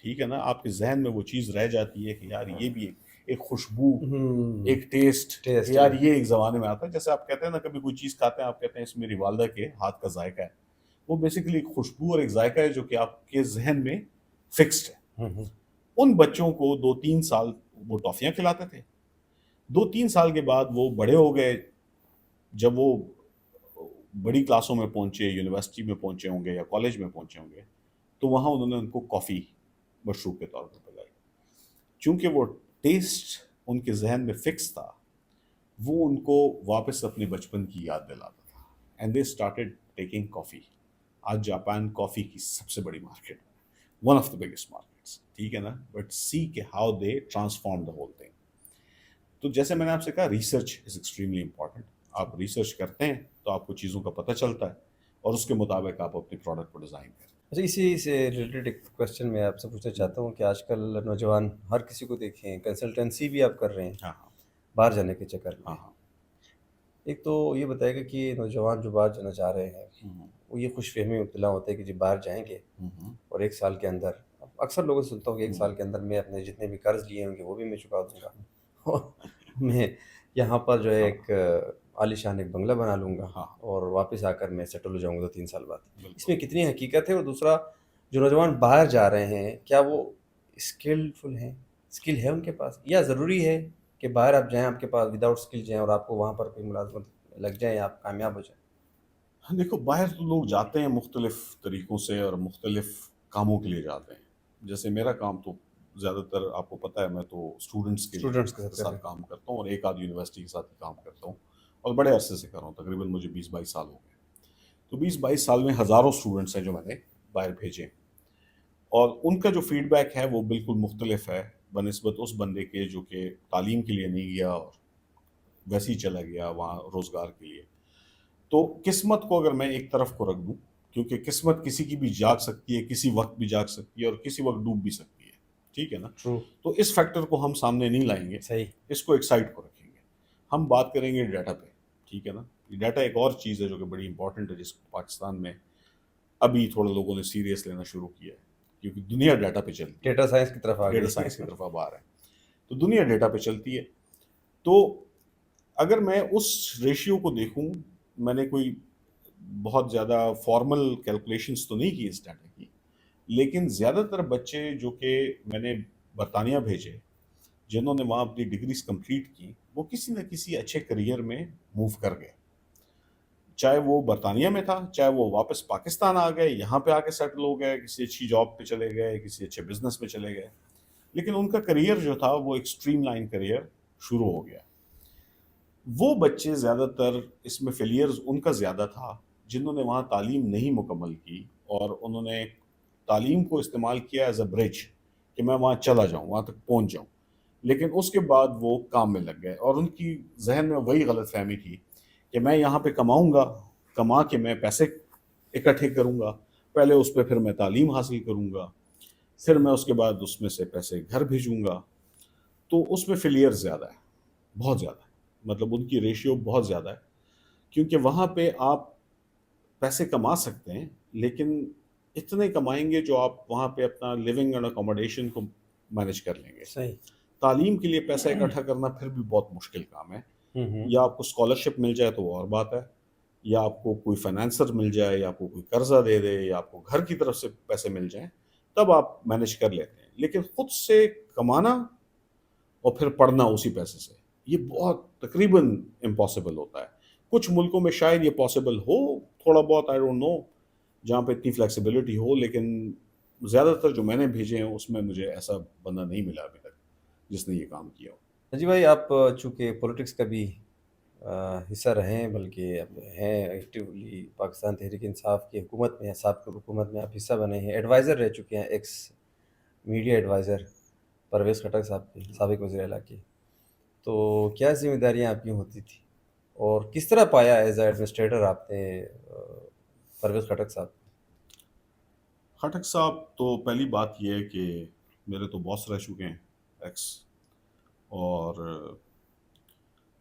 [SPEAKER 2] ٹھیک ہے نا؟ آپ کے ذہن میں وہ چیز رہ جاتی ہے کہ یار یہ بھی ایک خوشبو،
[SPEAKER 1] ہوں
[SPEAKER 2] ایک ٹیسٹ، کہ
[SPEAKER 1] ٹیسٹ
[SPEAKER 2] یار یہ ایک زمانے میں آتا ہے. جیسے آپ کہتے ہیں نا کبھی کوئی چیز کھاتے ہیں، آپ کہتے ہیں اس میں میری والدہ کے ہاتھ کا ذائقہ ہے. وہ بیسیکلی ایک خوشبو اور ایک ذائقہ ہے جو کہ آپ کے ذہن میں فکسڈ ہے.
[SPEAKER 1] ہوں
[SPEAKER 2] ان بچوں کو 2-3 سال وہ ٹافیاں کھلاتے تھے. 2-3 سال کے بعد وہ بڑے ہو گئے. جب وہ بڑی کلاسوں میں پہنچے، یونیورسٹی میں پہنچے ہوں گے یا کالج میں پہنچے ہوں گے، تو وہاں انہوں نے ان کو کافی مشروب کے طور پر پلائی. چونکہ وہ ٹیسٹ ان کے ذہن میں فکس تھا، وہ ان کو واپس اپنے بچپن کی یاد دلاتا تھا. اینڈ دے اسٹارٹیڈ ٹیکنگ کافی. آج جاپان کافی کی سب سے بڑی مارکیٹ ہے، one of the biggest markets. ٹھیک ہے نا؟ بٹ سی کہ how they transform the whole thing. تو جیسے میں نے آپ سے کہا، ریسرچ از ایکسٹریملی امپورٹنٹ. آپ ریسرچ کرتے ہیں تو آپ کو چیزوں کا پتہ چلتا ہے، اور اس کے مطابق آپ اپنے پروڈکٹ کو ڈیزائن کرتے ہیں.
[SPEAKER 1] اچھا، اسی سے ریلیٹڈ ایک کوشچن میں آپ سے پوچھنا چاہتا ہوں کہ آج کل نوجوان ہر کسی کو دیکھیں، کنسلٹنسی بھی آپ کر رہے ہیں
[SPEAKER 2] ہاں ہاں
[SPEAKER 1] باہر جانے کے چکر
[SPEAKER 2] ہاں
[SPEAKER 1] میں.
[SPEAKER 2] ہاں.
[SPEAKER 1] ایک تو یہ بتائے گا کہ نوجوان جو باہر جانا چاہ رہے ہیں
[SPEAKER 2] ہوں
[SPEAKER 1] وہ یہ خوش فہمی میں مبتلا ہوتے ہیں کہ جی باہر جائیں گے
[SPEAKER 2] ہوں
[SPEAKER 1] اور 1 سال کے اندر، اکثر لوگوں سے سنتا ہوں کہ 1 سال
[SPEAKER 2] ہوں.
[SPEAKER 1] کے اندر میں اپنے جتنے بھی قرض لیے ہوں گے وہ بھی میں چکا دوں گا اور میں یہاں پر جو ہے
[SPEAKER 2] ہاں
[SPEAKER 1] ایک عالیشان ایک بنگلہ بنا لوں گا
[SPEAKER 2] ہاں
[SPEAKER 1] اور واپس آ کر میں سیٹل ہو جاؤں گا 2-3 سال بعد. اس
[SPEAKER 2] بالکل.
[SPEAKER 1] میں کتنی حقیقت ہے؟ اور دوسرا، جو نوجوان باہر جا رہے ہیں کیا وہ اسکلفل ہیں، اسکل ہے ان کے پاس، یا ضروری ہے کہ باہر آپ جائیں، آپ کے پاس وداؤٹ اسکل جائیں اور آپ کو وہاں پر کوئی ملازمت لگ جائیں، آپ کامیاب ہو جائیں؟
[SPEAKER 2] دیکھو، باہر تو لوگ جاتے ہیں مختلف طریقوں سے اور مختلف کاموں کے لیے جاتے ہیں. جیسے میرا کام تو زیادہ تر آپ کو پتہ ہے میں تو اسٹوڈنٹس کے
[SPEAKER 1] اسٹوڈنٹس کے ساتھ کر رہے
[SPEAKER 2] ساتھ کام کرتا ہوں اور ایک آدھ یونیورسٹی کے ساتھ ہی کام کرتا ہوں اور بڑے عرصے سے کر رہا ہوں، تقریباً مجھے 20-22 سال ہو گئے. تو 20-22 سال میں ہزاروں اسٹوڈنٹس ہیں جو میں نے باہر بھیجے، اور ان کا جو فیڈ بیک ہے وہ بالکل مختلف ہے بنسبت اس بندے کے جو کہ تعلیم کے لیے نہیں گیا اور ویسے ہی چلا گیا وہاں روزگار کے لیے. تو قسمت کو اگر میں ایک طرف کو رکھ دوں، کیونکہ قسمت کسی کی بھی جاگ سکتی ہے، کسی وقت بھی جاگ سکتی ہے اور کسی وقت ڈوب بھی سکتی ہے، ٹھیک ہے نا.
[SPEAKER 1] ٹرو.
[SPEAKER 2] تو اس فیکٹر کو ہم سامنے نہیں لائیں گے،
[SPEAKER 1] صحیح.
[SPEAKER 2] اس کو ایک سائڈ کو رکھیں گے. ہم بات کریں گے ڈیٹا پہ، ٹھیک ہے نا. ڈیٹا ایک اور چیز ہے جو کہ بڑی امپورٹنٹ ہے، جس کو پاکستان میں ابھی تھوڑے لوگوں نے سیریس لینا شروع کیا ہے، کیونکہ دنیا ڈیٹا پہ چلتی ہے،
[SPEAKER 1] ڈیٹا سائنس کی طرف آ
[SPEAKER 2] ڈیٹا
[SPEAKER 1] گئی.
[SPEAKER 2] سائنس کی طرف اب آ رہا ہے. تو دنیا ڈیٹا پہ چلتی ہے. تو اگر میں اس ریشیو کو دیکھوں، میں نے کوئی بہت زیادہ فارمل کیلکولیشنز تو نہیں کی اس ڈیٹا کی، لیکن زیادہ تر بچے جو کہ میں نے برطانیہ بھیجے، جنہوں نے وہاں اپنی ڈگریز کمپلیٹ کی، وہ کسی نہ کسی اچھے کریئر میں موو کر گئے. چاہے وہ برطانیہ میں تھا، چاہے وہ واپس پاکستان آ گئے، یہاں پہ آ کے سیٹل ہو گئے، کسی اچھی جاب پہ چلے گئے، کسی اچھے بزنس میں چلے گئے، لیکن ان کا کریئر جو تھا وہ ایک اسٹریم لائن کریئر شروع ہو گیا. وہ بچے زیادہ تر اس میں فیلیئرز ان کا زیادہ تھا جنہوں نے وہاں تعلیم نہیں مکمل کی، اور انہوں نے تعلیم کو استعمال کیا ایز اے برج کہ میں وہاں چلا جاؤں، وہاں تک پہنچ جاؤں، لیکن اس کے بعد وہ کام میں لگ گئے. اور ان کی ذہن میں وہی غلط فہمی تھی کہ میں یہاں پہ کماؤں گا، کما کے میں پیسے اکٹھے کروں گا، پہلے اس پہ پھر میں تعلیم حاصل کروں گا، پھر میں اس کے بعد اس میں سے پیسے گھر بھیجوں گا. تو اس میں فیلیئر زیادہ ہے، بہت زیادہ ہے. مطلب ان کی ریشیو بہت زیادہ ہے، کیونکہ وہاں پہ آپ پیسے کما سکتے ہیں، لیکن اتنے کمائیں گے جو آپ وہاں پہ اپنا لیونگ اینڈ اکوموڈیشن کو مینیج کر لیں گے.
[SPEAKER 1] صحیح.
[SPEAKER 2] تعلیم کے لیے پیسہ اکٹھا کرنا پھر بھی بہت مشکل کام ہے. یا آپ کو اسکالرشپ مل جائے تو وہ اور بات ہے، یا آپ کو کوئی فائنانسر مل جائے، یا آپ کو کوئی قرضہ دے دے، یا آپ کو گھر کی طرف سے پیسے مل جائیں، تب آپ مینیج کر لیتے ہیں. لیکن خود سے کمانا اور پھر پڑھنا اسی پیسے سے، یہ بہت تقریباً امپاسبل ہوتا ہے. کچھ ملکوں میں شاید یہ پاسبل ہو تھوڑا بہت، آئی ڈونٹ نو، جہاں پہ اتنی فلیکسیبلٹی ہو، لیکن زیادہ تر جو میں نے بھیجے ہیں اس میں مجھے ایسا بندہ نہیں ملا ابھی تک جس نے یہ کام کیا ہو.
[SPEAKER 1] جی بھائی، آپ چونکہ پولیٹکس کا بھی حصہ رہے ہیں، بلکہ اب ہیں ایکٹیولی پاکستان تحریک انصاف کی حکومت میں، سابق حکومت میں آپ حصہ بنے ہیں، ایڈوائزر رہ چکے ہیں، ex media adviser Pervez Khattak صاحب کی، سابق وزیر اعلیٰ کی. تو کیا ذمہ داریاں آپ کی ہوتی تھیں اور کس طرح پایا ایز اے ایڈمنسٹریٹر آپ نے پرویز خٹک صاحب؟
[SPEAKER 2] خٹک صاحب تو پہلی بات یہ ہے کہ میرے تو باس رہ چکے ہیں ایکس، اور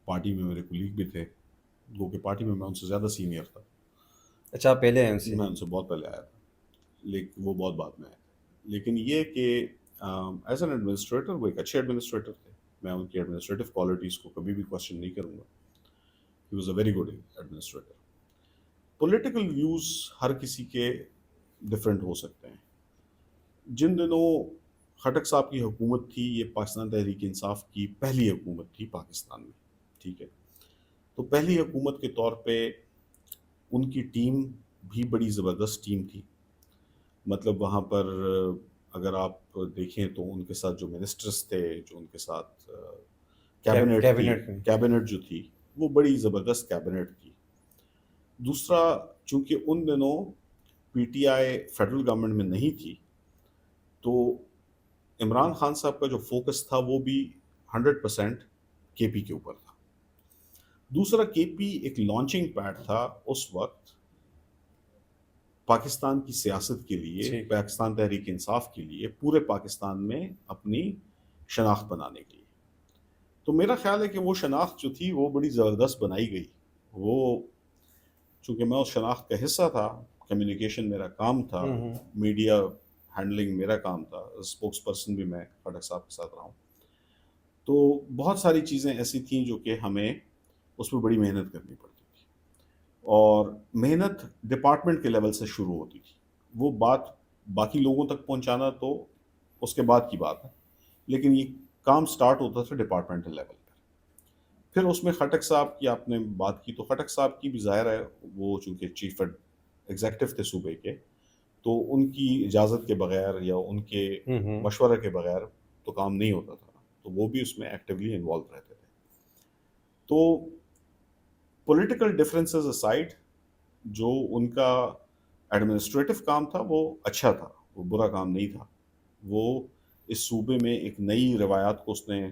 [SPEAKER 2] پارٹی میں میرے کولیگ بھی تھے، گو کہ پارٹی میں ان سے زیادہ سینئر تھا.
[SPEAKER 1] اچھا، آپ پہلے ہیں ان سے؟
[SPEAKER 2] میں ان سے بہت پہلے آیا تھا، لیکن وہ بہت بعد میں آئے تھے. لیکن یہ کہ ایز این ایڈمنسٹریٹر وہ ایک اچھے ایڈمنسٹریٹر تھے. میں ان کی ایڈمنسٹریٹو کوالٹیز کو کبھی بھی کوشچن نہیں کروں گا. He was a very good administrator. Political views ہر کسی کے ڈفرینٹ ہو سکتے ہیں. جن دنوں خٹک صاحب کی حکومت تھی، یہ پاکستان تحریک انصاف کی پہلی حکومت تھی پاکستان میں، ٹھیک ہے. تو پہلی حکومت کے طور پہ ان کی ٹیم بھی بڑی زبردست ٹیم تھی. مطلب وہاں پر اگر آپ دیکھیں تو ان کے ساتھ جو منسٹرز تھے، جو ان کے ساتھ کیبنٹ جو تھی، وہ بڑی زبردست کیبنٹ تھی. دوسرا، چونکہ ان دنوں P T I federal government میں نہیں تھی، تو عمران خان صاحب کا جو فوکس تھا وہ بھی 100% کے پی کے اوپر تھا. دوسرا، کے پی ایک لانچنگ پیڈ تھا اس وقت پاکستان کی سیاست کے لیے، پاکستان تحریک انصاف کے لیے، پورے پاکستان میں اپنی شناخت بنانے کے لیے. تو میرا خیال ہے کہ وہ شناخت جو تھی وہ بڑی زبردست بنائی گئی. وہ چونکہ میں اس شناخت کا حصہ تھا، کمیونیکیشن میرا کام تھا، میڈیا ہینڈلنگ میرا کام تھا، اسپوکس پرسن بھی میں خٹک صاحب کے ساتھ رہا ہوں. تو بہت ساری چیزیں ایسی تھیں جو کہ ہمیں اس میں بڑی محنت کرنی پڑتی تھی، اور محنت ڈپارٹمنٹ کے لیول سے شروع ہوتی تھی. وہ بات باقی لوگوں تک پہنچانا تو اس کے بعد کی بات ہے، لیکن یہ کام سٹارٹ ہوتا تھا ڈپارٹمنٹل لیول پر. پھر اس میں خٹک صاحب کی آپ نے بات کی، تو خٹک صاحب کی بھی ظاہر ہے وہ چونکہ چیف ایگزیکٹو تھے صوبے کے، تو ان کی اجازت کے بغیر یا ان کے مشورہ کے بغیر تو کام نہیں ہوتا تھا، تو وہ بھی اس میں ایکٹیولی انوالو رہتے تھے. تو پولیٹیکل ڈفرینسز اسائڈ، جو ان کا ایڈمنسٹریٹو کام تھا وہ اچھا تھا، وہ برا کام نہیں تھا. وہ اس صوبے میں ایک نئی روایات کو اس نے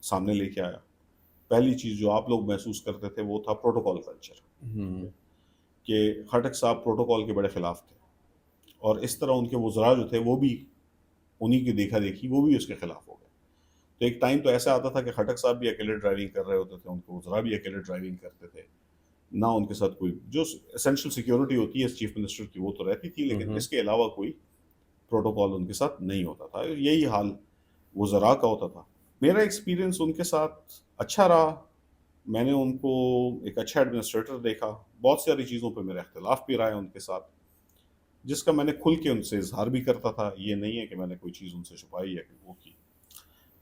[SPEAKER 2] سامنے لے کے آیا. پہلی چیز جو آپ لوگ محسوس کرتے تھے وہ تھا پروٹوکول کلچر، کہ خٹک صاحب پروٹوکول کے بڑے خلاف تھے، اور اس طرح ان کے وزراء جو تھے وہ بھی انہی کی دیکھا دیکھی وہ بھی اس کے خلاف ہو گئے. تو ایک ٹائم تو ایسا آتا تھا کہ خٹک صاحب بھی اکیلے ڈرائیونگ کر رہے ہوتے تھے، ان کے وزراء بھی اکیلے ڈرائیونگ کرتے تھے، نہ ان کے ساتھ کوئی جو اسینشل سیکیورٹی ہوتی ہے چیف منسٹر کی وہ تو رہتی تھی، لیکن اس کے علاوہ کوئی پروٹوکول ان کے ساتھ نہیں ہوتا تھا. یہی حال وزراء کا ہوتا تھا. میرا ایکسپیرینس ان کے ساتھ اچھا رہا. میں نے ان کو ایک اچھا ایڈمنسٹریٹر دیکھا. بہت ساری چیزوں پہ میرا اختلاف بھی رہا ہے ان کے ساتھ، جس کا میں نے کھل کے ان سے اظہار بھی کرتا تھا. یہ نہیں ہے کہ میں نے کوئی چیز ان سے چھپائی یا کہ وہ کی.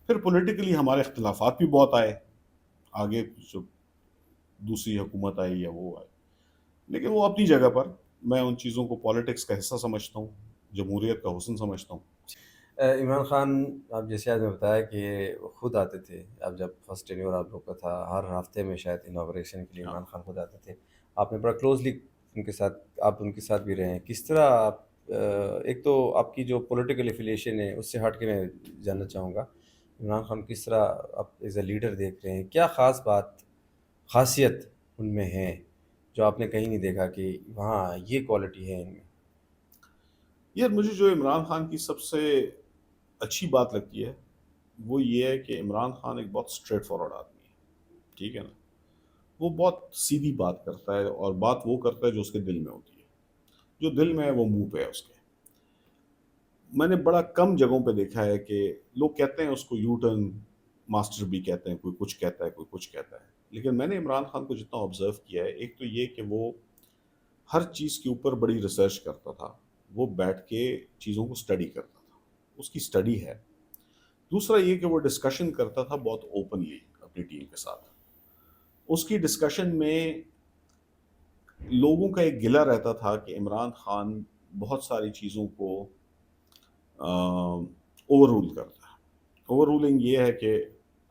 [SPEAKER 2] پھر پولیٹیکلی ہمارے اختلافات بھی بہت آئے آگے، جو دوسری حکومت آئی یا وہ آئی، لیکن وہ اپنی جگہ پر. میں ان چیزوں کو پالیٹکس کا حصہ سمجھتا ہوں، جمہوریت کا حسن سمجھتا ہوں.
[SPEAKER 1] عمران خان، آپ جیسے آپ نے بتایا کہ وہ خود آتے تھے، اب جب فرسٹ ٹینیور آپ لوگ کا تھا، ہر ہفتے میں شاید انوگریشن کے لیے
[SPEAKER 2] ہاں.
[SPEAKER 1] عمران خان خود آتے تھے. آپ نے بڑا کلوزلی ان کے ساتھ، آپ ان کے ساتھ بھی رہے ہیں. کس طرح آپ، ایک تو آپ کی جو پولیٹیکل ایفیلیشن ہے اس سے ہٹ کے میں جاننا چاہوں گا، عمران خان کس طرح آپ ایز اے لیڈر دیکھ رہے ہیں؟ کیا خاص خاصیت ان میں ہے جو آپ نے کہیں نہیں دیکھا کہ وہاں یہ کوالٹی ہے ان میں؟
[SPEAKER 2] یار مجھے جو عمران خان کی سب سے اچھی بات لگتی ہے وہ یہ ہے کہ عمران خان ایک بہت اسٹریٹ فارورڈ آدمی ہے. ٹھیک ہے نا؟ وہ بہت سیدھی بات کرتا ہے، اور بات وہ کرتا ہے جو اس کے دل میں ہوتی ہے. جو دل میں ہے وہ منہ پہ ہے اس کے. میں نے بڑا کم جگہوں پہ دیکھا ہے کہ لوگ کہتے ہیں اس کو یو ٹرن ماسٹر بھی کہتے ہیں، کوئی کچھ کہتا ہے کوئی کچھ کہتا ہے، لیکن میں نے عمران خان کو جتنا آبزرو کیا ہے، ایک تو یہ کہ وہ ہر چیز کے اوپر بڑی ریسرچ کرتا تھا. وہ بیٹھ کے چیزوں کو اسٹڈی کرتا تھا، اس کی اسٹڈی ہے. دوسرا یہ کہ وہ ڈسکشن کرتا تھا بہت اوپنلی اپنی ٹیم کے ساتھ. اس کی ڈسکشن میں لوگوں کا ایک گلہ رہتا تھا کہ عمران خان بہت ساری چیزوں کو اوور رول کرتا ہے. اوور رولنگ یہ ہے کہ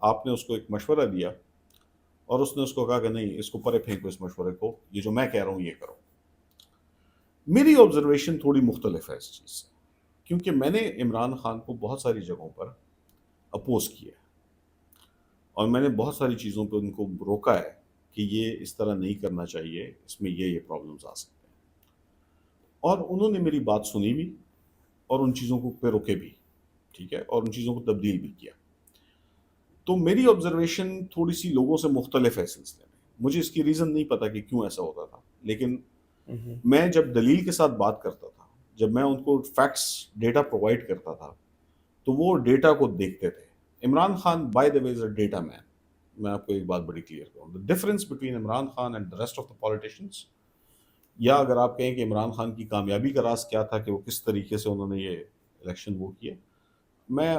[SPEAKER 2] آپ نے اس کو ایک مشورہ دیا اور اس نے اس کو کہا کہ نہیں، اس کو پرے پھینکو، اس مشورے کو، یہ جو میں کہہ رہا ہوں یہ کرو. میری آبزرویشن تھوڑی مختلف ہے اس چیز سے، کیونکہ میں نے عمران خان کو بہت ساری جگہوں پر اپوز کیا ہے، اور میں نے بہت ساری چیزوں پہ ان کو روکا ہے کہ یہ اس طرح نہیں کرنا چاہیے، اس میں یہ پرابلمز آ سکتے ہیں. اور انہوں نے میری بات سنی بھی اور ان چیزوں کو پہ روکے بھی. ٹھیک ہے، اور ان چیزوں کو تبدیل بھی کیا. تو میری آبزرویشن تھوڑی سی لوگوں سے مختلف ہے اس سلسلے میں. مجھے اس کی ریزن نہیں پتا کہ کیوں ایسا ہوتا تھا، لیکن میں جب دلیل کے ساتھ بات کرتا تھا، جب میں ان کو فیکٹس ڈیٹا پرووائڈ کرتا تھا، تو وہ ڈیٹا کو دیکھتے تھے. Imran Khan by the way is a data man. میں آپ کو ایک بات بڑی کلیئر کروں، the difference between Imran Khan and the rest of the politicians, یا اگر آپ کہیں کہ عمران خان کی کامیابی کا راز کیا تھا کہ وہ کس طریقے سے انہوں نے یہ الیکشن وہ کیا، میں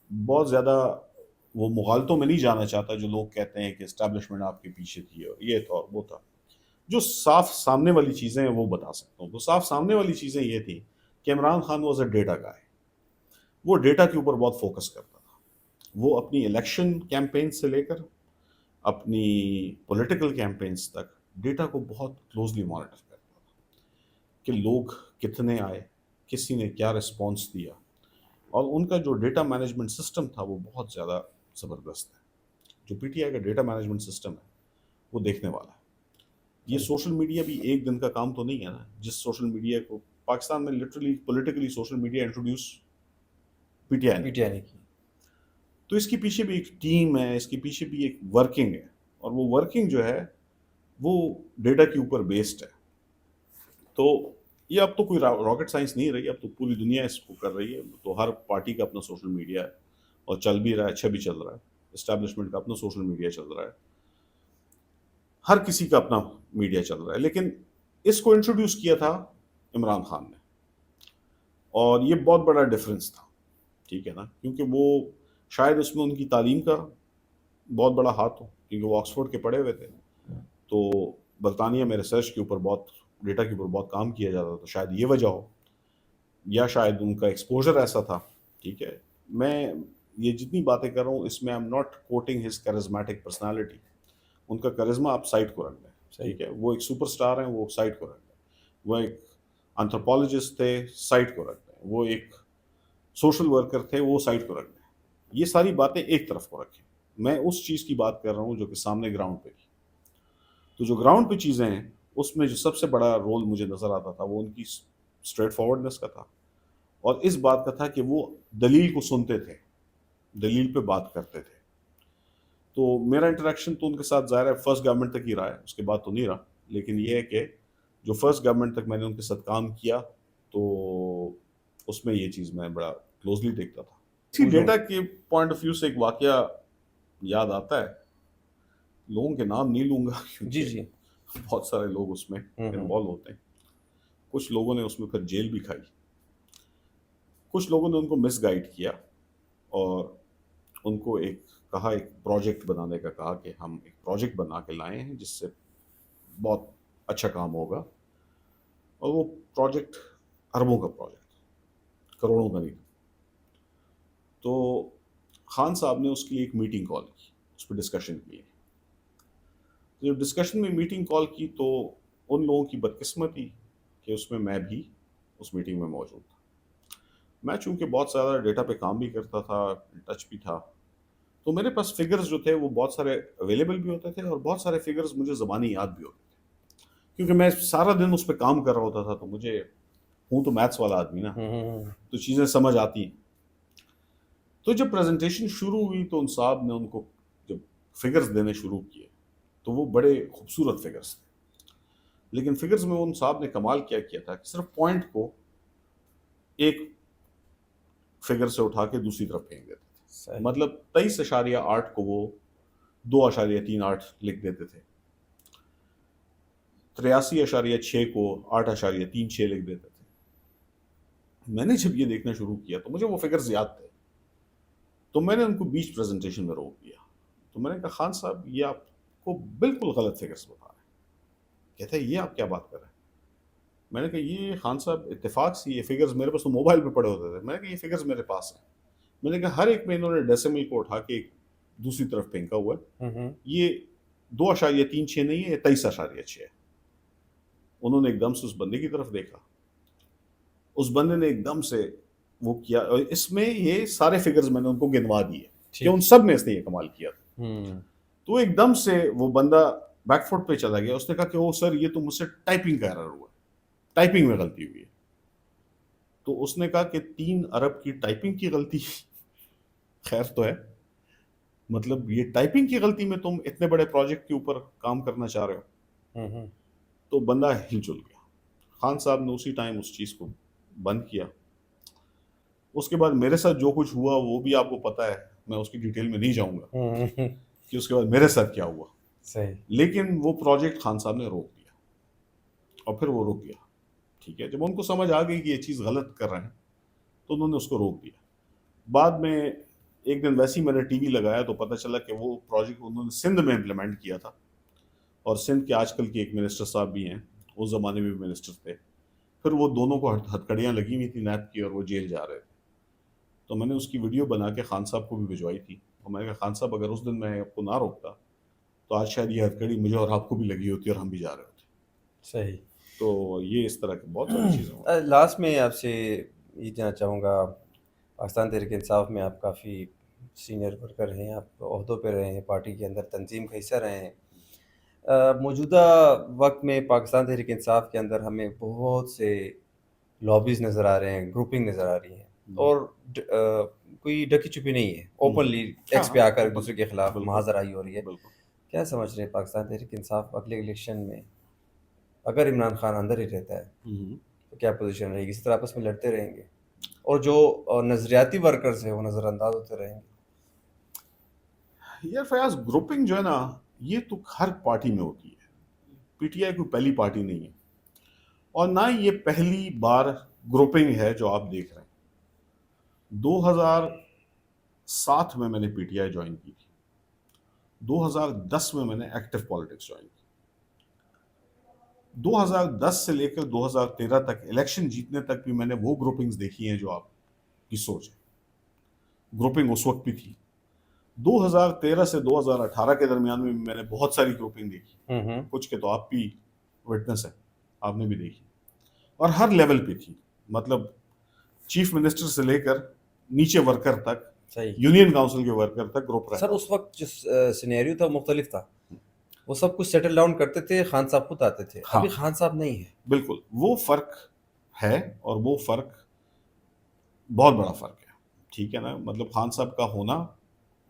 [SPEAKER 2] بہت زیادہ وہ مغالطوں میں نہیں جانا چاہتا جو لوگ کہتے ہیں کہ اسٹیبلشمنٹ آپ کے پیچھے تھی اور یہ تھا اور وہ تھا. جو صاف سامنے والی چیزیں ہیں وہ بتا سکتا ہوں. تو صاف سامنے والی چیزیں یہ تھی کہ Imran Khan was a data guy. وہ ڈیٹا کے اوپر بہت فوکس کرتا تھا. وہ اپنی الیکشن کیمپین سے لے کر اپنی پولیٹیکل کیمپینز تک ڈیٹا کو بہت کلوزلی مانیٹر کرتا تھا کہ لوگ کتنے آئے، کسی نے کیا رسپانس دیا. اور ان کا جو ڈیٹا مینجمنٹ سسٹم تھا وہ بہت زیادہ زبردست ہے. جو پی ٹی آئی کا ڈیٹا مینجمنٹ سسٹم ہے وہ دیکھنے والا ہے. یہ سوشل میڈیا بھی ایک دن کا کام تو نہیں ہے نا. جس سوشل میڈیا کو پاکستان میں literally politically social media introduce P T I نے کیا. تو اس کے پیچھے بھی ایک ٹیم ہے، اس کے پیچھے بھی ایک ورکنگ ہے، اور وہ ورکنگ جو ہے وہ ڈیٹا کے اوپر بیسڈ ہے. تو یہ اب تو کوئی راکٹ سائنس نہیں رہی، اب تو پوری دنیا اس کو کر رہی ہے. تو ہر پارٹی کا اپنا سوشل میڈیا ہے، اور چل بھی رہا ہے، اچھا بھی چل رہا ہے. اسٹیبلشمنٹ کا اپنا سوشل میڈیا چل رہا ہے، ہر کسی کا اپنا میڈیا چل رہا ہے. لیکن اس کو انٹروڈیوس کیا تھا عمران خان نے، اور یہ بہت بڑا ڈفرنس تھا. ٹھیک ہے نا؟ کیونکہ وہ شاید اس میں ان کی تعلیم کا بہت بڑا ہاتھ ہو، کیونکہ وہ آکسفورڈ کے پڑھے ہوئے تھے، تو برطانیہ میں ریسرچ کے اوپر بہت ڈیٹا کے اوپر بہت کام کیا جاتا تھا، تو شاید یہ وجہ ہو، یا شاید ان کا ایکسپوجر ایسا تھا. ٹھیک ہے، میں یہ جتنی باتیں کر رہا ہوں اس میں I'm not quoting his charismatic personality. ان کا کرزما آپ سائٹ کو رکھ دیں.
[SPEAKER 1] صحیح.
[SPEAKER 2] ٹھیک ہے، وہ ایک سپر اسٹار ہیں، وہ سائٹ کو رکھ دیں. وہ ایک انتھروپولوجسٹ تھے، سائٹ کو رکھ دیں. وہ ایک سوشل ورکر تھے، وہ سائٹ کو رکھ دیں. یہ ساری باتیں ایک طرف کو رکھیں. میں اس چیز کی بات کر رہا ہوں جو کہ سامنے گراؤنڈ پہ تھی. تو جو گراؤنڈ پہ چیزیں ہیں اس میں جو سب سے بڑا رول مجھے نظر آتا تھا وہ ان کی اسٹریٹ فارورڈنس کا تھا، اور اس بات کا تھا کہ وہ دلیل کو سنتے تھے، دلیل پہ بات کرتے تھے. تو میرا انٹریکشن تو ان کے ساتھ ظاہر ہے فرسٹ گورنمنٹ تک ہی رہا ہے، اس کے بعد تو نہیں رہا. لیکن یہ ہے کہ جو فرسٹ گورنمنٹ تک میں نے ان کے ساتھ کام کیا تو اس میں یہ چیز میں بڑا کلوزلی دیکھتا تھا. اسی ڈیٹا کے پوائنٹ آف ویو سے ایک واقعہ یاد آتا ہے. لوگوں کے نام نہیں لوں گا
[SPEAKER 1] جی جی.
[SPEAKER 2] کیونکہ بہت سارے لوگ اس میں انوالو ہوتے ہیں. کچھ لوگوں نے اس میں پھر جیل بھی کھائی، کچھ لوگوں نے ان کو مس گائیڈ کیا اور ان کو ایک پروجیکٹ بنانے کا کہا کہ ہم ایک پروجیکٹ بنا کے لائے ہیں جس سے بہت اچھا کام ہوگا. اور وہ پروجیکٹ اربوں کا پروجیکٹ، کروڑوں کا نہیں. تو خان صاحب نے اس کی ایک میٹنگ کال کی، اس پہ ڈسکشن کی. جب ڈسکشن میں میٹنگ کال کی تو ان لوگوں کی بدقسمتی کہ اس میں بھی اس میٹنگ میں موجود تھا. میں چونکہ بہت زیادہ ڈیٹا پہ کام بھی کرتا تھا، ٹچ بھی تھا، تو میرے پاس فگرز جو تھے وہ بہت سارے اویلیبل بھی ہوتے تھے اور بہت سارے فگرز مجھے زبانی یاد بھی ہوتے تھے کیونکہ میں سارا دن اس پہ کام کر رہا ہوتا تھا. تو مجھے ہوں تو میتھس والا آدمی نا، تو چیزیں سمجھ آتی ہیں. تو جب پریزنٹیشن شروع ہوئی تو ان صاحب نے ان کو جب فگرز دینے شروع کیے تو وہ بڑے خوبصورت فگرز تھے. لیکن فگرز میں ان صاحب نے کمال کیا تھا کہ صرف پوائنٹ کو ایک فگر سے اٹھا کے دوسری طرف پھینک دیتے تھے. مطلب 23.8 کو وہ 2.38 لکھ دیتے تھے، 83.6 کو 8.36 لکھ دیتے تھے. میں نے جب یہ دیکھنا شروع کیا تو مجھے وہ فگرز یاد تھے، تو میں نے ان کو بیچ پریزنٹیشن میں روک دیا. تو میں نے کہا خان صاحب یہ آپ کو بالکل غلط فگرز بتا رہے ہیں. کہتے ہیں یہ آپ کیا بات کر رہے ہیں؟ میں نے کہا یہ خان صاحب اتفاق سے یہ فگرز میرے پاس تو موبائل پہ پڑے ہوتے تھے. میں نے کہا یہ فگرز میرے پاس ہیں. میں نے کہا ہر ایک میں انہوں نے ڈیسیمل کو اٹھا کے دوسری طرف پھینکا ہوا ہے. یہ 2.36 نہیں ہے، یہ 23.6 ہے. انہوں نے ایک دم سے اس بندے کی طرف دیکھا، اس بندے نے ایک دم سے وہ کیا، اور اس میں یہ سارے فگرز میں نے ان کو گنوا دیے کہ ان سب میں اس نے یہ کمال کیا تھا. تو ایک دم سے وہ بندہ بیک فوٹ پہ چلا گیا. اس نے کہا کہ او سر یہ تو مجھ سے ٹائپنگ کا ایرر ہوا ہے، ٹائپنگ میں غلطی ہوئی ہے. تو اس نے کہا کہ 3 ارب کی ٹائپنگ کی غلطی خیر تو ہے، مطلب یہ ٹائپنگ کی غلطی میں تم اتنے بڑے پروجیکٹ کے اوپر کام کرنا چاہ رہے ہو. تو بندہ ہل جل گیا. خان صاحب نے اسی ٹائم اس چیز کو بند کیا. اس کے بعد میرے ساتھ جو کچھ ہوا وہ بھی آپ کو پتا ہے، میں اس کی ڈیٹیل میں نہیں جاؤں گا کہ اس کے بعد میرے ساتھ کیا ہوا. لیکن وہ پروجیکٹ خان صاحب نے روک دیا اور پھر وہ رک گیا. ٹھیک ہے، جب ان کو سمجھ آ گئی کہ یہ چیز غلط کر رہے ہیں تو انہوں نے اس کو روک دیا. بعد میں ایک دن ویسے ہی میں نے ٹی وی لگایا تو پتہ چلا کہ وہ پروجیکٹ انہوں نے سندھ میں امپلیمنٹ کیا تھا، اور سندھ کے آج کل کے ایک منسٹر صاحب بھی ہیں، اس زمانے میں بھی منسٹر تھے. پھر وہ دونوں کو ہتھکڑیاں لگی ہوئی تھی نیب کی اور وہ جیل جا رہے تھے. تو میں نے اس کی ویڈیو بنا کے خان صاحب کو بھی بھجوائی تھی. اور میں نے کہا خان صاحب اگر اس دن میں آپ کو نہ روکتا تو آج شاید یہ ہتھکڑی مجھے اور آپ کو بھی لگی ہوتی اور ہم بھی جا رہے ہوتے.
[SPEAKER 1] صحیح.
[SPEAKER 2] تو یہ اس طرح کی بہت ساری چیزیں ہیں.
[SPEAKER 1] لاسٹ میں آپ سے یہ جاننا چاہوں گا، پاکستان تحریک انصاف میں آپ کافی سینئر ورکر ہیں، آپ عہدوں پہ رہے ہیں، پارٹی کے اندر تنظیم کا حصہ رہے ہیں. موجودہ وقت میں پاکستان تحریک انصاف کے اندر ہمیں بہت سے لابیز نظر آ رہے ہیں، گروپنگ نظر آ رہی ہیں، اور کوئی ڈکی چھپی نہیں ہے، اوپنلی ایکس پہ آ کر ایک دوسرے کے خلاف محاذرائی ہو رہی ہے. کیا سمجھ رہے ہیں پاکستان تحریک انصاف اگلے الیکشن میں اگر عمران خان اندر ہی رہتا ہے تو کیا پوزیشن رہے گی؟ اسی طرح آپس میں لڑتے رہیں گے اور جو نظریاتی ورکرز ہیں وہ نظر انداز ہوتے رہیں گے؟
[SPEAKER 2] یار فیاض، گروپنگ جو ہے نا یہ تو ہر پارٹی میں ہوتی ہے. پی ٹی آئی کوئی پہلی پارٹی نہیں ہے، اور نہ یہ پہلی بار گروپنگ ہے جو آپ دیکھ رہے ہیں. 2007 میں نے پی ٹی آئی جوائن کی تھی، 2010 میں نے ایکٹیو پالیٹکس جوائن کی. 2010 سے لے کر 2013 تک الیکشن جیتنے تک بھی میں نے وہ گروپنگز دیکھی ہیں جو آپ کی سوچ ہے. گروپنگ اس وقت بھی تھی. 2013 سے 2018 کے درمیان میں نے بہت ساری گروپنگ دیکھی, کچھ کے تو آپ بھی وٹنس ہیں, آپ نے بھی دیکھی, اور ہر لیول پہ تھی. مطلب چیف منسٹر سے لے کر نیچے ورکر تک,
[SPEAKER 1] صحیح.
[SPEAKER 2] یونین کاؤنسل کے ورکر تک گروپ
[SPEAKER 1] سر
[SPEAKER 2] رہتا.
[SPEAKER 1] اس وقت جس سینیریو تھا مختلف تھا, وہ سب کچھ سیٹل ڈاؤن کرتے تھے, خان صاحب خود آتے تھے.
[SPEAKER 2] ہاں
[SPEAKER 1] ابھی خان صاحب نہیں ہے.
[SPEAKER 2] بالکل, وہ فرق ہے, اور وہ فرق بہت بڑا فرق ہے. ٹھیک ہے نا, مطلب خان صاحب کا ہونا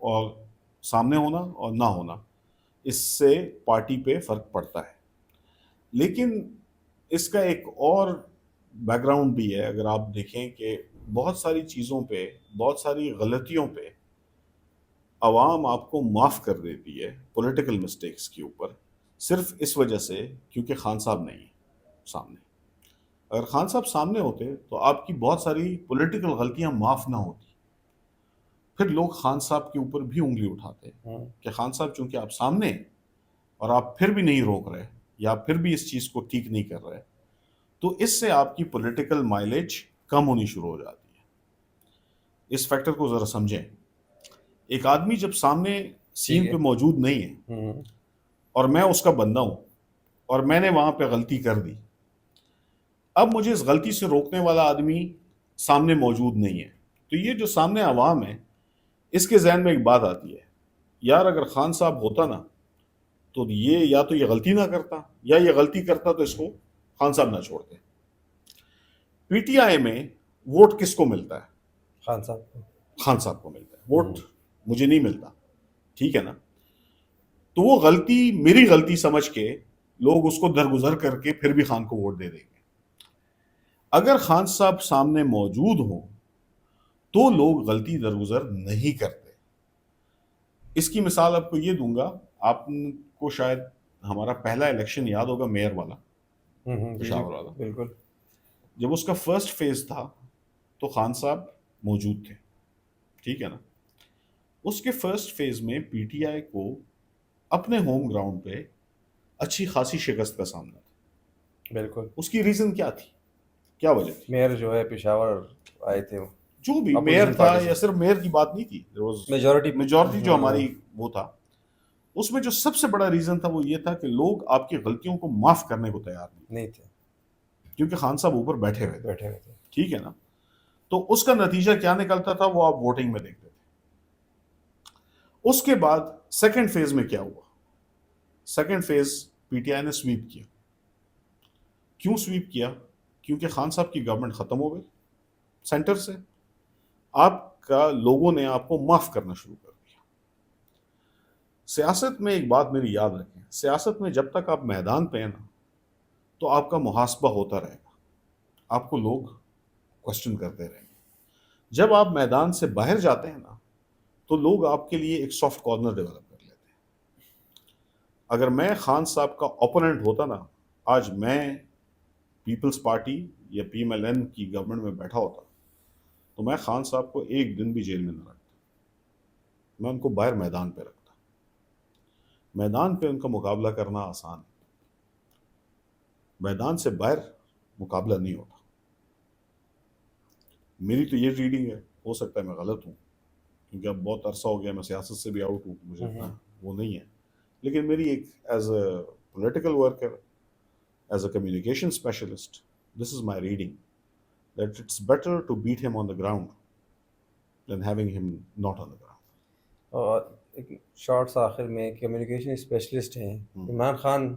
[SPEAKER 2] اور سامنے ہونا اور نہ ہونا, اس سے پارٹی پہ فرق پڑتا ہے. لیکن اس کا ایک اور بیک گراؤنڈ بھی ہے. اگر آپ دیکھیں کہ بہت ساری چیزوں پہ, بہت ساری غلطیوں پہ عوام آپ کو معاف کر دیتی ہے پولیٹیکل مسٹیکس کے اوپر, صرف اس وجہ سے کیونکہ خان صاحب نہیں ہے سامنے. اگر خان صاحب سامنے ہوتے تو آپ کی بہت ساری پولیٹیکل غلطیاں معاف نہ ہوتی. پھر لوگ خان صاحب کے اوپر بھی انگلی اٹھاتے کہ خان صاحب چونکہ آپ سامنے ہیں اور آپ پھر بھی نہیں روک رہے یا پھر بھی اس چیز کو ٹھیک نہیں کر رہے, تو اس سے آپ کی پولیٹیکل مائلیج کم ہونی شروع ہو جاتی ہے. اس فیکٹر کو ذرا سمجھیں. ایک آدمی جب سامنے سین پہ موجود نہیں ہے اور میں اس کا بندہ ہوں اور میں نے وہاں پہ غلطی کر دی, اب مجھے اس غلطی سے روکنے والا آدمی سامنے موجود نہیں ہے, تو یہ جو سامنے عوام ہے اس کے ذہن میں ایک بات آتی ہے, یار اگر خان صاحب ہوتا نا تو یہ یا تو یہ غلطی نہ کرتا, یا یہ غلطی کرتا تو اس کو خان صاحب نہ چھوڑتے. پی ٹی آئی میں ووٹ کس کو ملتا ہے؟
[SPEAKER 1] خان صاحب کو.
[SPEAKER 2] خان صاحب کو ملتا ہے. ووٹ مجھے نہیں ملتا. ٹھیک ہے نا, تو وہ غلطی میری غلطی سمجھ کے لوگ اس کو درگزر کر کے پھر بھی خان کو ووٹ دے دیں گے. اگر خان صاحب سامنے موجود ہوں تو لوگ غلطی درگزر نہیں کرتے. اس کی مثال آپ کو یہ دوں گا, آپ کو شاید ہمارا پہلا الیکشن یاد ہوگا, میئر والا, پشاور والا.
[SPEAKER 1] بالکل.
[SPEAKER 2] جب اس کا فرسٹ فیز تھا تو خان صاحب موجود تھے. ٹھیک ہے نا, اس کے فرسٹ فیز میں پی ٹی آئی کو اپنے ہوم گراؤنڈ پہ اچھی خاصی شکست کا سامنا تھا.
[SPEAKER 1] بالکل.
[SPEAKER 2] اس کی ریزن کیا تھی, کیا وجہ تھی؟
[SPEAKER 1] میئر جو ہے پشاور آئے تھے,
[SPEAKER 2] جو بھی میئر تھا, یا صرف میئر کی بات نہیں تھی, میجورٹی جو ہماری وہ تھا, اس میں جو سب سے بڑا ریزن تھا وہ یہ تھا کہ لوگ آپ کی غلطیوں کو معاف کرنے کو تیار
[SPEAKER 1] نہیں تھے,
[SPEAKER 2] کیونکہ خان صاحب اوپر بیٹھے ہوئے
[SPEAKER 1] تھے.
[SPEAKER 2] ٹھیک ہے نا, تو اس کا نتیجہ کیا نکلتا تھا وہ آپ ووٹنگ میں دیکھتے تھے. اس کے بعد سیکنڈ فیز میں کیا ہوا؟ Second phase P T I نے سویپ کیا. کیوں سویپ کیا؟ کیونکہ خان صاحب کی گورنمنٹ ختم ہو گئی سینٹر سے, آپ کا لوگوں نے آپ کو معاف کرنا شروع کر دیا. سیاست میں ایک بات میری یاد رکھیں, سیاست میں جب تک آپ میدان پہ ہیں نا تو آپ کا محاسبہ ہوتا رہے گا, آپ کو لوگ کوشچن کرتے رہیں گے. جب آپ میدان سے باہر جاتے ہیں نا تو لوگ آپ کے لیے ایک سافٹ کارنر ڈیولپ کر لیتے ہیں. اگر میں خان صاحب کا اوپوننٹ ہوتا نا, آج میں پیپلز پارٹی یا پی ایم ایل این کی گورنمنٹ میں بیٹھا ہوتا, تو میں خان صاحب کو ایک دن بھی جیل میں نہ رکھتا, میں ان کو باہر میدان پہ رکھتا. میدان پہ ان کا مقابلہ کرنا آسان ہے, میدان سے باہر مقابلہ نہیں ہوتا. میری تو یہ ریڈنگ ہے, ہو سکتا ہے میں غلط ہوں کیونکہ اب بہت عرصہ ہو گیا, میں سیاست سے بھی آؤٹ ہوں, مجھے اتنا وہ نہیں ہے, لیکن میری ایک as a political worker, as a communication specialist, this is my reading that it's better to bet him on the ground than having him not on the ground.
[SPEAKER 1] اور ایک شارٹ سا آخر میں, کمیونیکیشن اسپیشلسٹ ہیں, عمران خان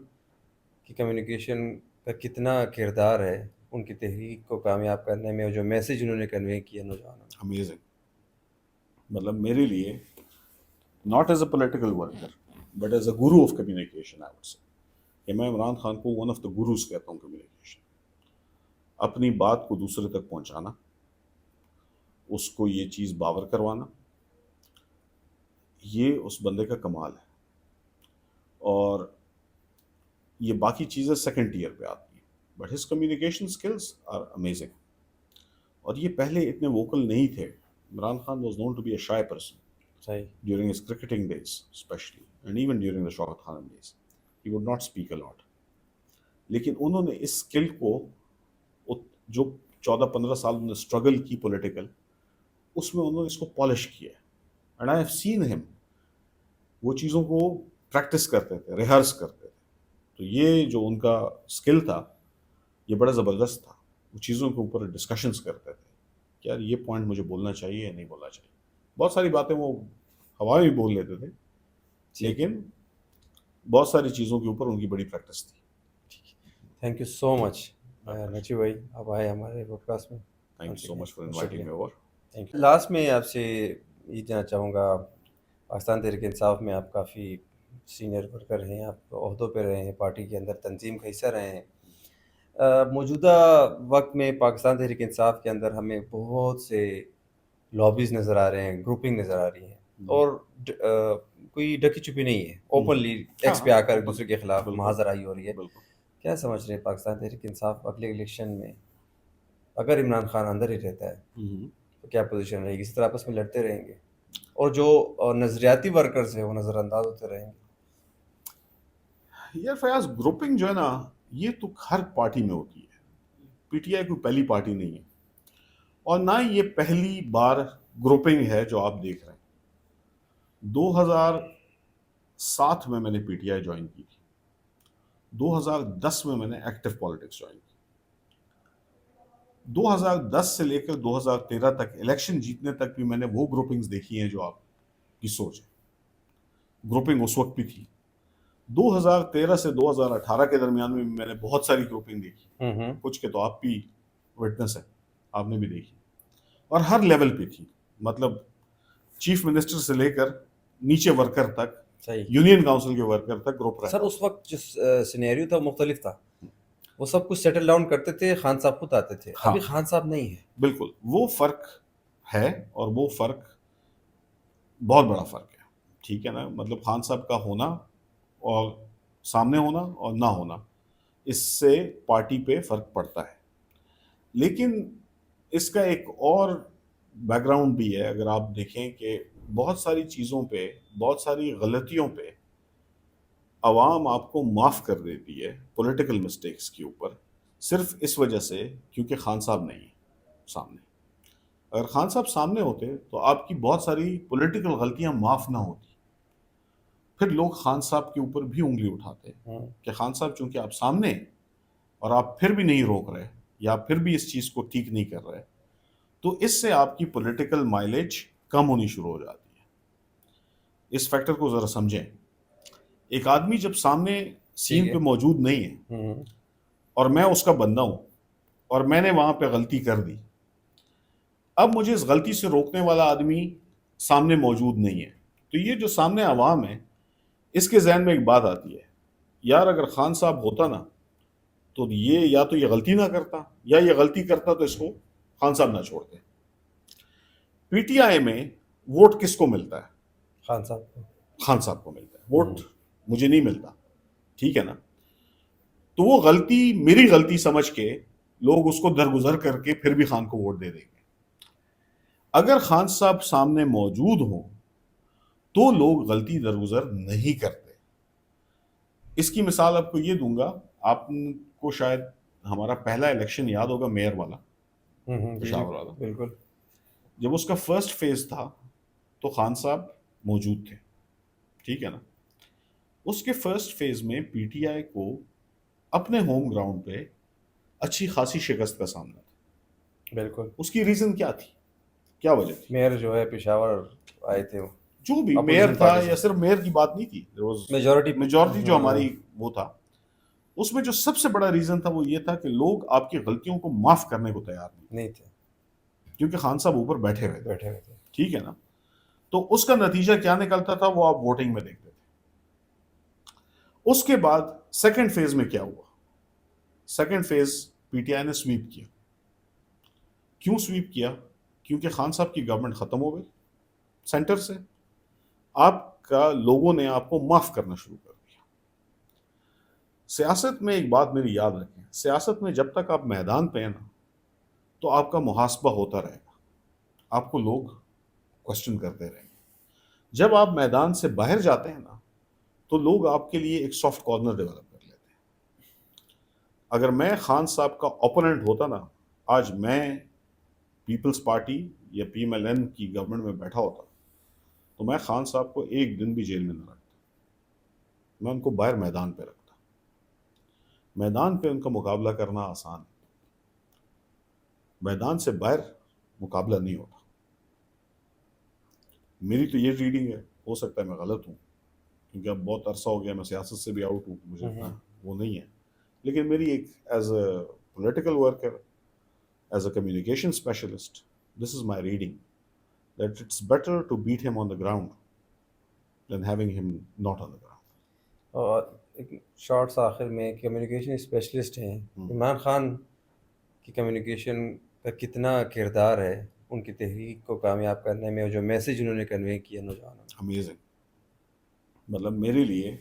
[SPEAKER 1] کی communication کا کتنا کردار ہے ان کی تحریک کو کامیاب کرنے میں, اور جو میسج انہوں نے کنوے کیا نوجوانوں کو؟
[SPEAKER 2] امیزنگ. مطلب میرے لیے not as a political worker but as a guru of communication I would say, کہ میں عمران خان کو ون آف دا گروز کہتا ہوں کمیونیکیشن. اپنی بات کو دوسرے تک پہنچانا, اس کو یہ چیز باور کروانا, یہ اس بندے کا کمال ہے. اور یہ باقی چیزیں سیکنڈ ٹیئر پہ آتی ہیں, but his communication skills are amazing. اور یہ پہلے اتنے ووکل نہیں تھے. Imran Khan was known to be a shy person during his cricketing days especially, and even during the Shaukat Khan days he would not speak a lot. لیکن انہوں نے اس skill کو جو 14-15 سال انہوں نے اسٹرگل کی پولیٹیکل، اس میں انہوں نے اس کو پالش کیا ہے. اینڈ آئی ہیو سین ہم، وہ چیزوں کو پریکٹس کرتے تھے، ریہرس کرتے تھے. تو یہ جو ان کا اسکل تھا یہ بڑا زبردست تھا. وہ چیزوں کے اوپر ڈسکشنز کرتے تھے کہ یار یہ پوائنٹ مجھے بولنا چاہیے یا نہیں بولنا چاہیے. بہت ساری باتیں وہ ہوا میں بھی بول لیتے تھے، لیکن بہت ساری چیزوں کے اوپر ان کی بڑی پریکٹس تھی.
[SPEAKER 1] تھینک یو سو مچ نجیب بھائی، آپ آئے ہمارے پوڈ کاسٹ میں.
[SPEAKER 2] Thank you so much for inviting me over.
[SPEAKER 1] Thank you. Last میں آپ سے یہ جاننا چاہوں گا، پاکستان تحریک انصاف میں آپ کافی سینئر ورکر ہیں، آپ عہدوں پہ رہے ہیں، پارٹی کے اندر تنظیم کا حصہ رہے ہیں. موجودہ وقت میں پاکستان تحریک انصاف کے اندر ہمیں بہت سے لابیز نظر آ رہے ہیں، گروپنگ نظر آ رہی ہیں، اور کوئی ڈکی چھپی نہیں ہے، اوپنلی ایکس پہ آ کر ایک دوسرے کے خلاف محاذ آرائی ہو رہی ہے. کیا سمجھ رہے ہیں پاکستان تحریک انصاف اگلے الیکشن میں اگر عمران خان اندر ہی رہتا ہے تو کیا پوزیشن رہے گی؟ اس طرح آپس میں لڑتے رہیں گے اور جو نظریاتی ورکرز ہیں وہ نظر انداز ہوتے رہیں گے؟
[SPEAKER 2] یار فیاض، گروپنگ جو ہے نا یہ تو ہر پارٹی میں ہوتی ہے. پی ٹی آئی کوئی پہلی پارٹی نہیں ہے، اور نہ ہی یہ پہلی بار گروپنگ ہے جو آپ دیکھ رہے ہیں. 2007 میں نے پی ٹی آئی جوائن کی تھی. 2010 میں نے ایکٹیو پالیٹکس جوائن کی. 2010 سے لے کر 2013 تک، الیکشن جیتنے تک بھی میں نے وہ گروپنگز دیکھی ہیں جو آپ کی سوچ ہے. گروپنگ اس وقت بھی تھی. 2013 سے 2018 کے درمیان میں نے بہت ساری گروپنگ دیکھی، کچھ کے تو آپ بھی وٹنس ہیں، آپ نے بھی دیکھی، اور ہر لیول پہ تھی. مطلب چیف منسٹر سے لے کر نیچے ورکر تک، یونین کاؤنسل کے ورکر تک گروپ رہا.
[SPEAKER 1] سر اس وقت جو سینیریو تھا مختلف تھا، وہ سب کچھ سیٹل ڈاؤن کرتے تھے، خان صاحب خود آتے تھے. ابھی خان صاحب نہیں ہے.
[SPEAKER 2] بالکل وہ فرق ہے، اور وہ فرق بہت بڑا فرق ہے. ٹھیک ہے نا، مطلب خان صاحب کا ہونا اور سامنے ہونا اور نہ ہونا، اس سے پارٹی پہ فرق پڑتا ہے. لیکن اس کا ایک اور بیک گراؤنڈ بھی ہے. اگر آپ دیکھیں کہ بہت ساری چیزوں پہ، بہت ساری غلطیوں پہ عوام آپ کو معاف کر دیتی ہے پولیٹیکل مسٹیکس کے اوپر، صرف اس وجہ سے کیونکہ خان صاحب نہیں ہے سامنے. اگر خان صاحب سامنے ہوتے تو آپ کی بہت ساری پولیٹیکل غلطیاں معاف نہ ہوتی. پھر لوگ خان صاحب کے اوپر بھی انگلی اٹھاتے کہ خان صاحب چونکہ آپ سامنے اور آپ پھر بھی نہیں روک رہے یا پھر بھی اس چیز کو ٹھیک نہیں کر رہے، تو اس سے آپ کی پولیٹیکل مائلیج کم ہونی شروع ہو جاتی ہے. اس فیکٹر کو ذرا سمجھیں. ایک آدمی جب سامنے سین پہ موجود نہیں ہے اور میں اس کا بندہ ہوں اور میں نے وہاں پہ غلطی کر دی، اب مجھے اس غلطی سے روکنے والا آدمی سامنے موجود نہیں ہے، تو یہ جو سامنے عوام ہے اس کے ذہن میں ایک بات آتی ہے، یار اگر خان صاحب ہوتا نا تو یہ یا تو یہ غلطی نہ کرتا، یا یہ غلطی کرتا تو اس کو خان صاحب نہ چھوڑتے. پی ٹی آئی میں ووٹ کس کو ملتا ہے؟
[SPEAKER 1] خان صاحب کو.
[SPEAKER 2] خان صاحب کو ملتا ہے. ووٹ مجھے نہیں ملتا. ٹھیک ہے نا. تو وہ غلطی میری غلطی سمجھ کے لوگ اس کو درگزر کر کے پھر بھی خان کو ووٹ دے دیں گے. اگر خان صاحب سامنے موجود ہوں تو لوگ غلطی درگزر نہیں کرتے. اس کی مثال آپ کو یہ دوں گا. آپ کو شاید ہمارا پہلا الیکشن یاد ہوگا، میئر والا، پشاور والا.
[SPEAKER 1] بالکل.
[SPEAKER 2] جب اس کا فرسٹ فیز تھا تو خان صاحب موجود تھے. ٹھیک ہے نا. اس کے فرسٹ فیز میں پی ٹی آئی کو اپنے ہوم گراؤنڈ پہ اچھی خاصی شکست کا سامنا تھا.
[SPEAKER 1] بالکل.
[SPEAKER 2] اس کی ریزن کیا تھی؟ کیا وجہ تھی؟
[SPEAKER 1] میئر جو ہے پشاور آئے تھے،
[SPEAKER 2] جو بھی میئر تھا، یا صرف میئر کی بات نہیں تھی، میجورٹی جو ہماری وہ تھا، اس میں جو سب سے بڑا ریزن تھا وہ یہ تھا کہ لوگ آپ کی غلطیوں کو معاف کرنے کو تیار نہیں
[SPEAKER 1] تھے، کیونکہ
[SPEAKER 2] خان صاحب اوپر بیٹھے ہوئے
[SPEAKER 1] تھے.
[SPEAKER 2] ٹھیک ہے نا. تو اس کا نتیجہ کیا نکلتا تھا وہ آپ ووٹنگ میں دیکھتے تھے. اس کے بعد سیکنڈ فیز میں کیا ہوا؟ Second phase P T I نے سویپ کیا. کیوں سویپ کیا؟ کیونکہ خان صاحب کی گورنمنٹ ختم ہو گئی سینٹر سے. آپ کا لوگوں نے آپ کو معاف کرنا شروع کر دیا. سیاست میں ایک بات میری یاد رکھیں، سیاست میں جب تک آپ میدان پہ ہیں نا تو آپ کا محاسبہ ہوتا رہے گا، آپ کو لوگ کوشچن کرتے رہیں گے. جب آپ میدان سے باہر جاتے ہیں نا تو لوگ آپ کے لیے ایک سافٹ کارنر ڈیولپ کر لیتے ہیں. اگر میں خان صاحب کا اوپوننٹ ہوتا نا، آج میں پیپلز پارٹی یا پی ایم ایل این کی گورنمنٹ میں بیٹھا ہوتا، تو میں خان صاحب کو ایک دن بھی جیل میں نہ رکھتا، میں ان کو باہر میدان پہ رکھتا. میدان پہ ان کا مقابلہ کرنا آسان ہے، میدان سے باہر مقابلہ نہیں ہوتا. میری تو یہ ریڈنگ ہے، ہو سکتا ہے میں غلط ہوں، کیونکہ اب بہت عرصہ ہو گیا، میں سیاست سے بھی آؤٹ ہوں، مجھے اتنا وہ نہیں ہے. لیکن میری ایک as a political worker, as a communication specialist, this is my reading that it's better to bet him on the ground than having him not on the ground.
[SPEAKER 1] اور ایک شارٹ سا آخر میں، کمیونیکیشن اسپیشلسٹ ہیں عمران خان کی communication کا کتنا کردار ہے ان کی تحریک کو کامیاب کرنے میں، اور جو میسج انہوں نے کنوے کیا نوجوانوں کو؟
[SPEAKER 2] امیزنگ. مطلب میرے لیے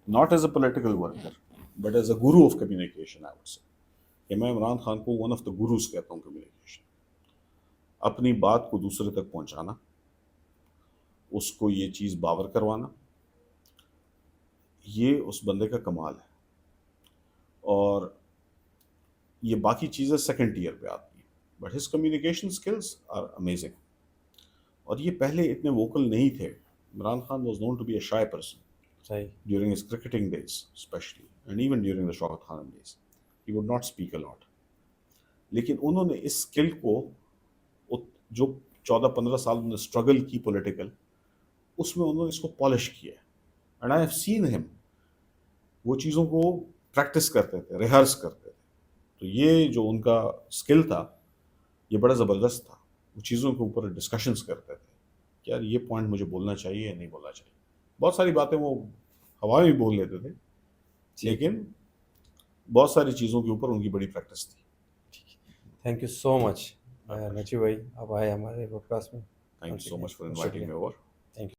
[SPEAKER 2] not as a political worker but as a guru of communication I would say, کہ میں عمران خان کو ون آف دا گروز کہتا ہوں کمیونیکیشن. اپنی بات کو دوسرے تک پہنچانا، اس کو یہ چیز باور کروانا، یہ اس بندے کا کمال ہے. اور یہ باقی چیزیں سیکنڈ ٹیئر پہ آتی ہیں، but his communication skills are amazing. اور یہ پہلے اتنے ووکل نہیں تھے. Imran Khan was known to be a shy person
[SPEAKER 1] صحیح.
[SPEAKER 2] during his cricketing days especially, and even during the Shaukat Khan days. He would not speak a lot. لیکن انہوں نے اس اسکل کو جو 14-15 سال انہوں نے اسٹرگل کی پولیٹیکل، اس میں انہوں نے اس کو پالش کیا ہے. اینڈ آئی ہیو سین ہم، وہ چیزوں کو پریکٹس کرتے تھے، ریہرس کرتے تھے. تو یہ جو ان کا اسکل تھا یہ بڑا زبردست تھا. وہ چیزوں کے اوپر ڈسکشنز کرتے تھے کہ یار یہ پوائنٹ مجھے بولنا چاہیے یا نہیں بولنا چاہیے. بہت ساری باتیں وہ ہوا میں بھی بول لیتے تھے، لیکن بہت ساری چیزوں کے اوپر ان کی بڑی پریکٹس تھی.
[SPEAKER 1] تھینک یو سو مچ نجیب بھائی، آپ آئے ہمارے پوڈ کاسٹ میں.
[SPEAKER 2] Thank you so much for inviting me over.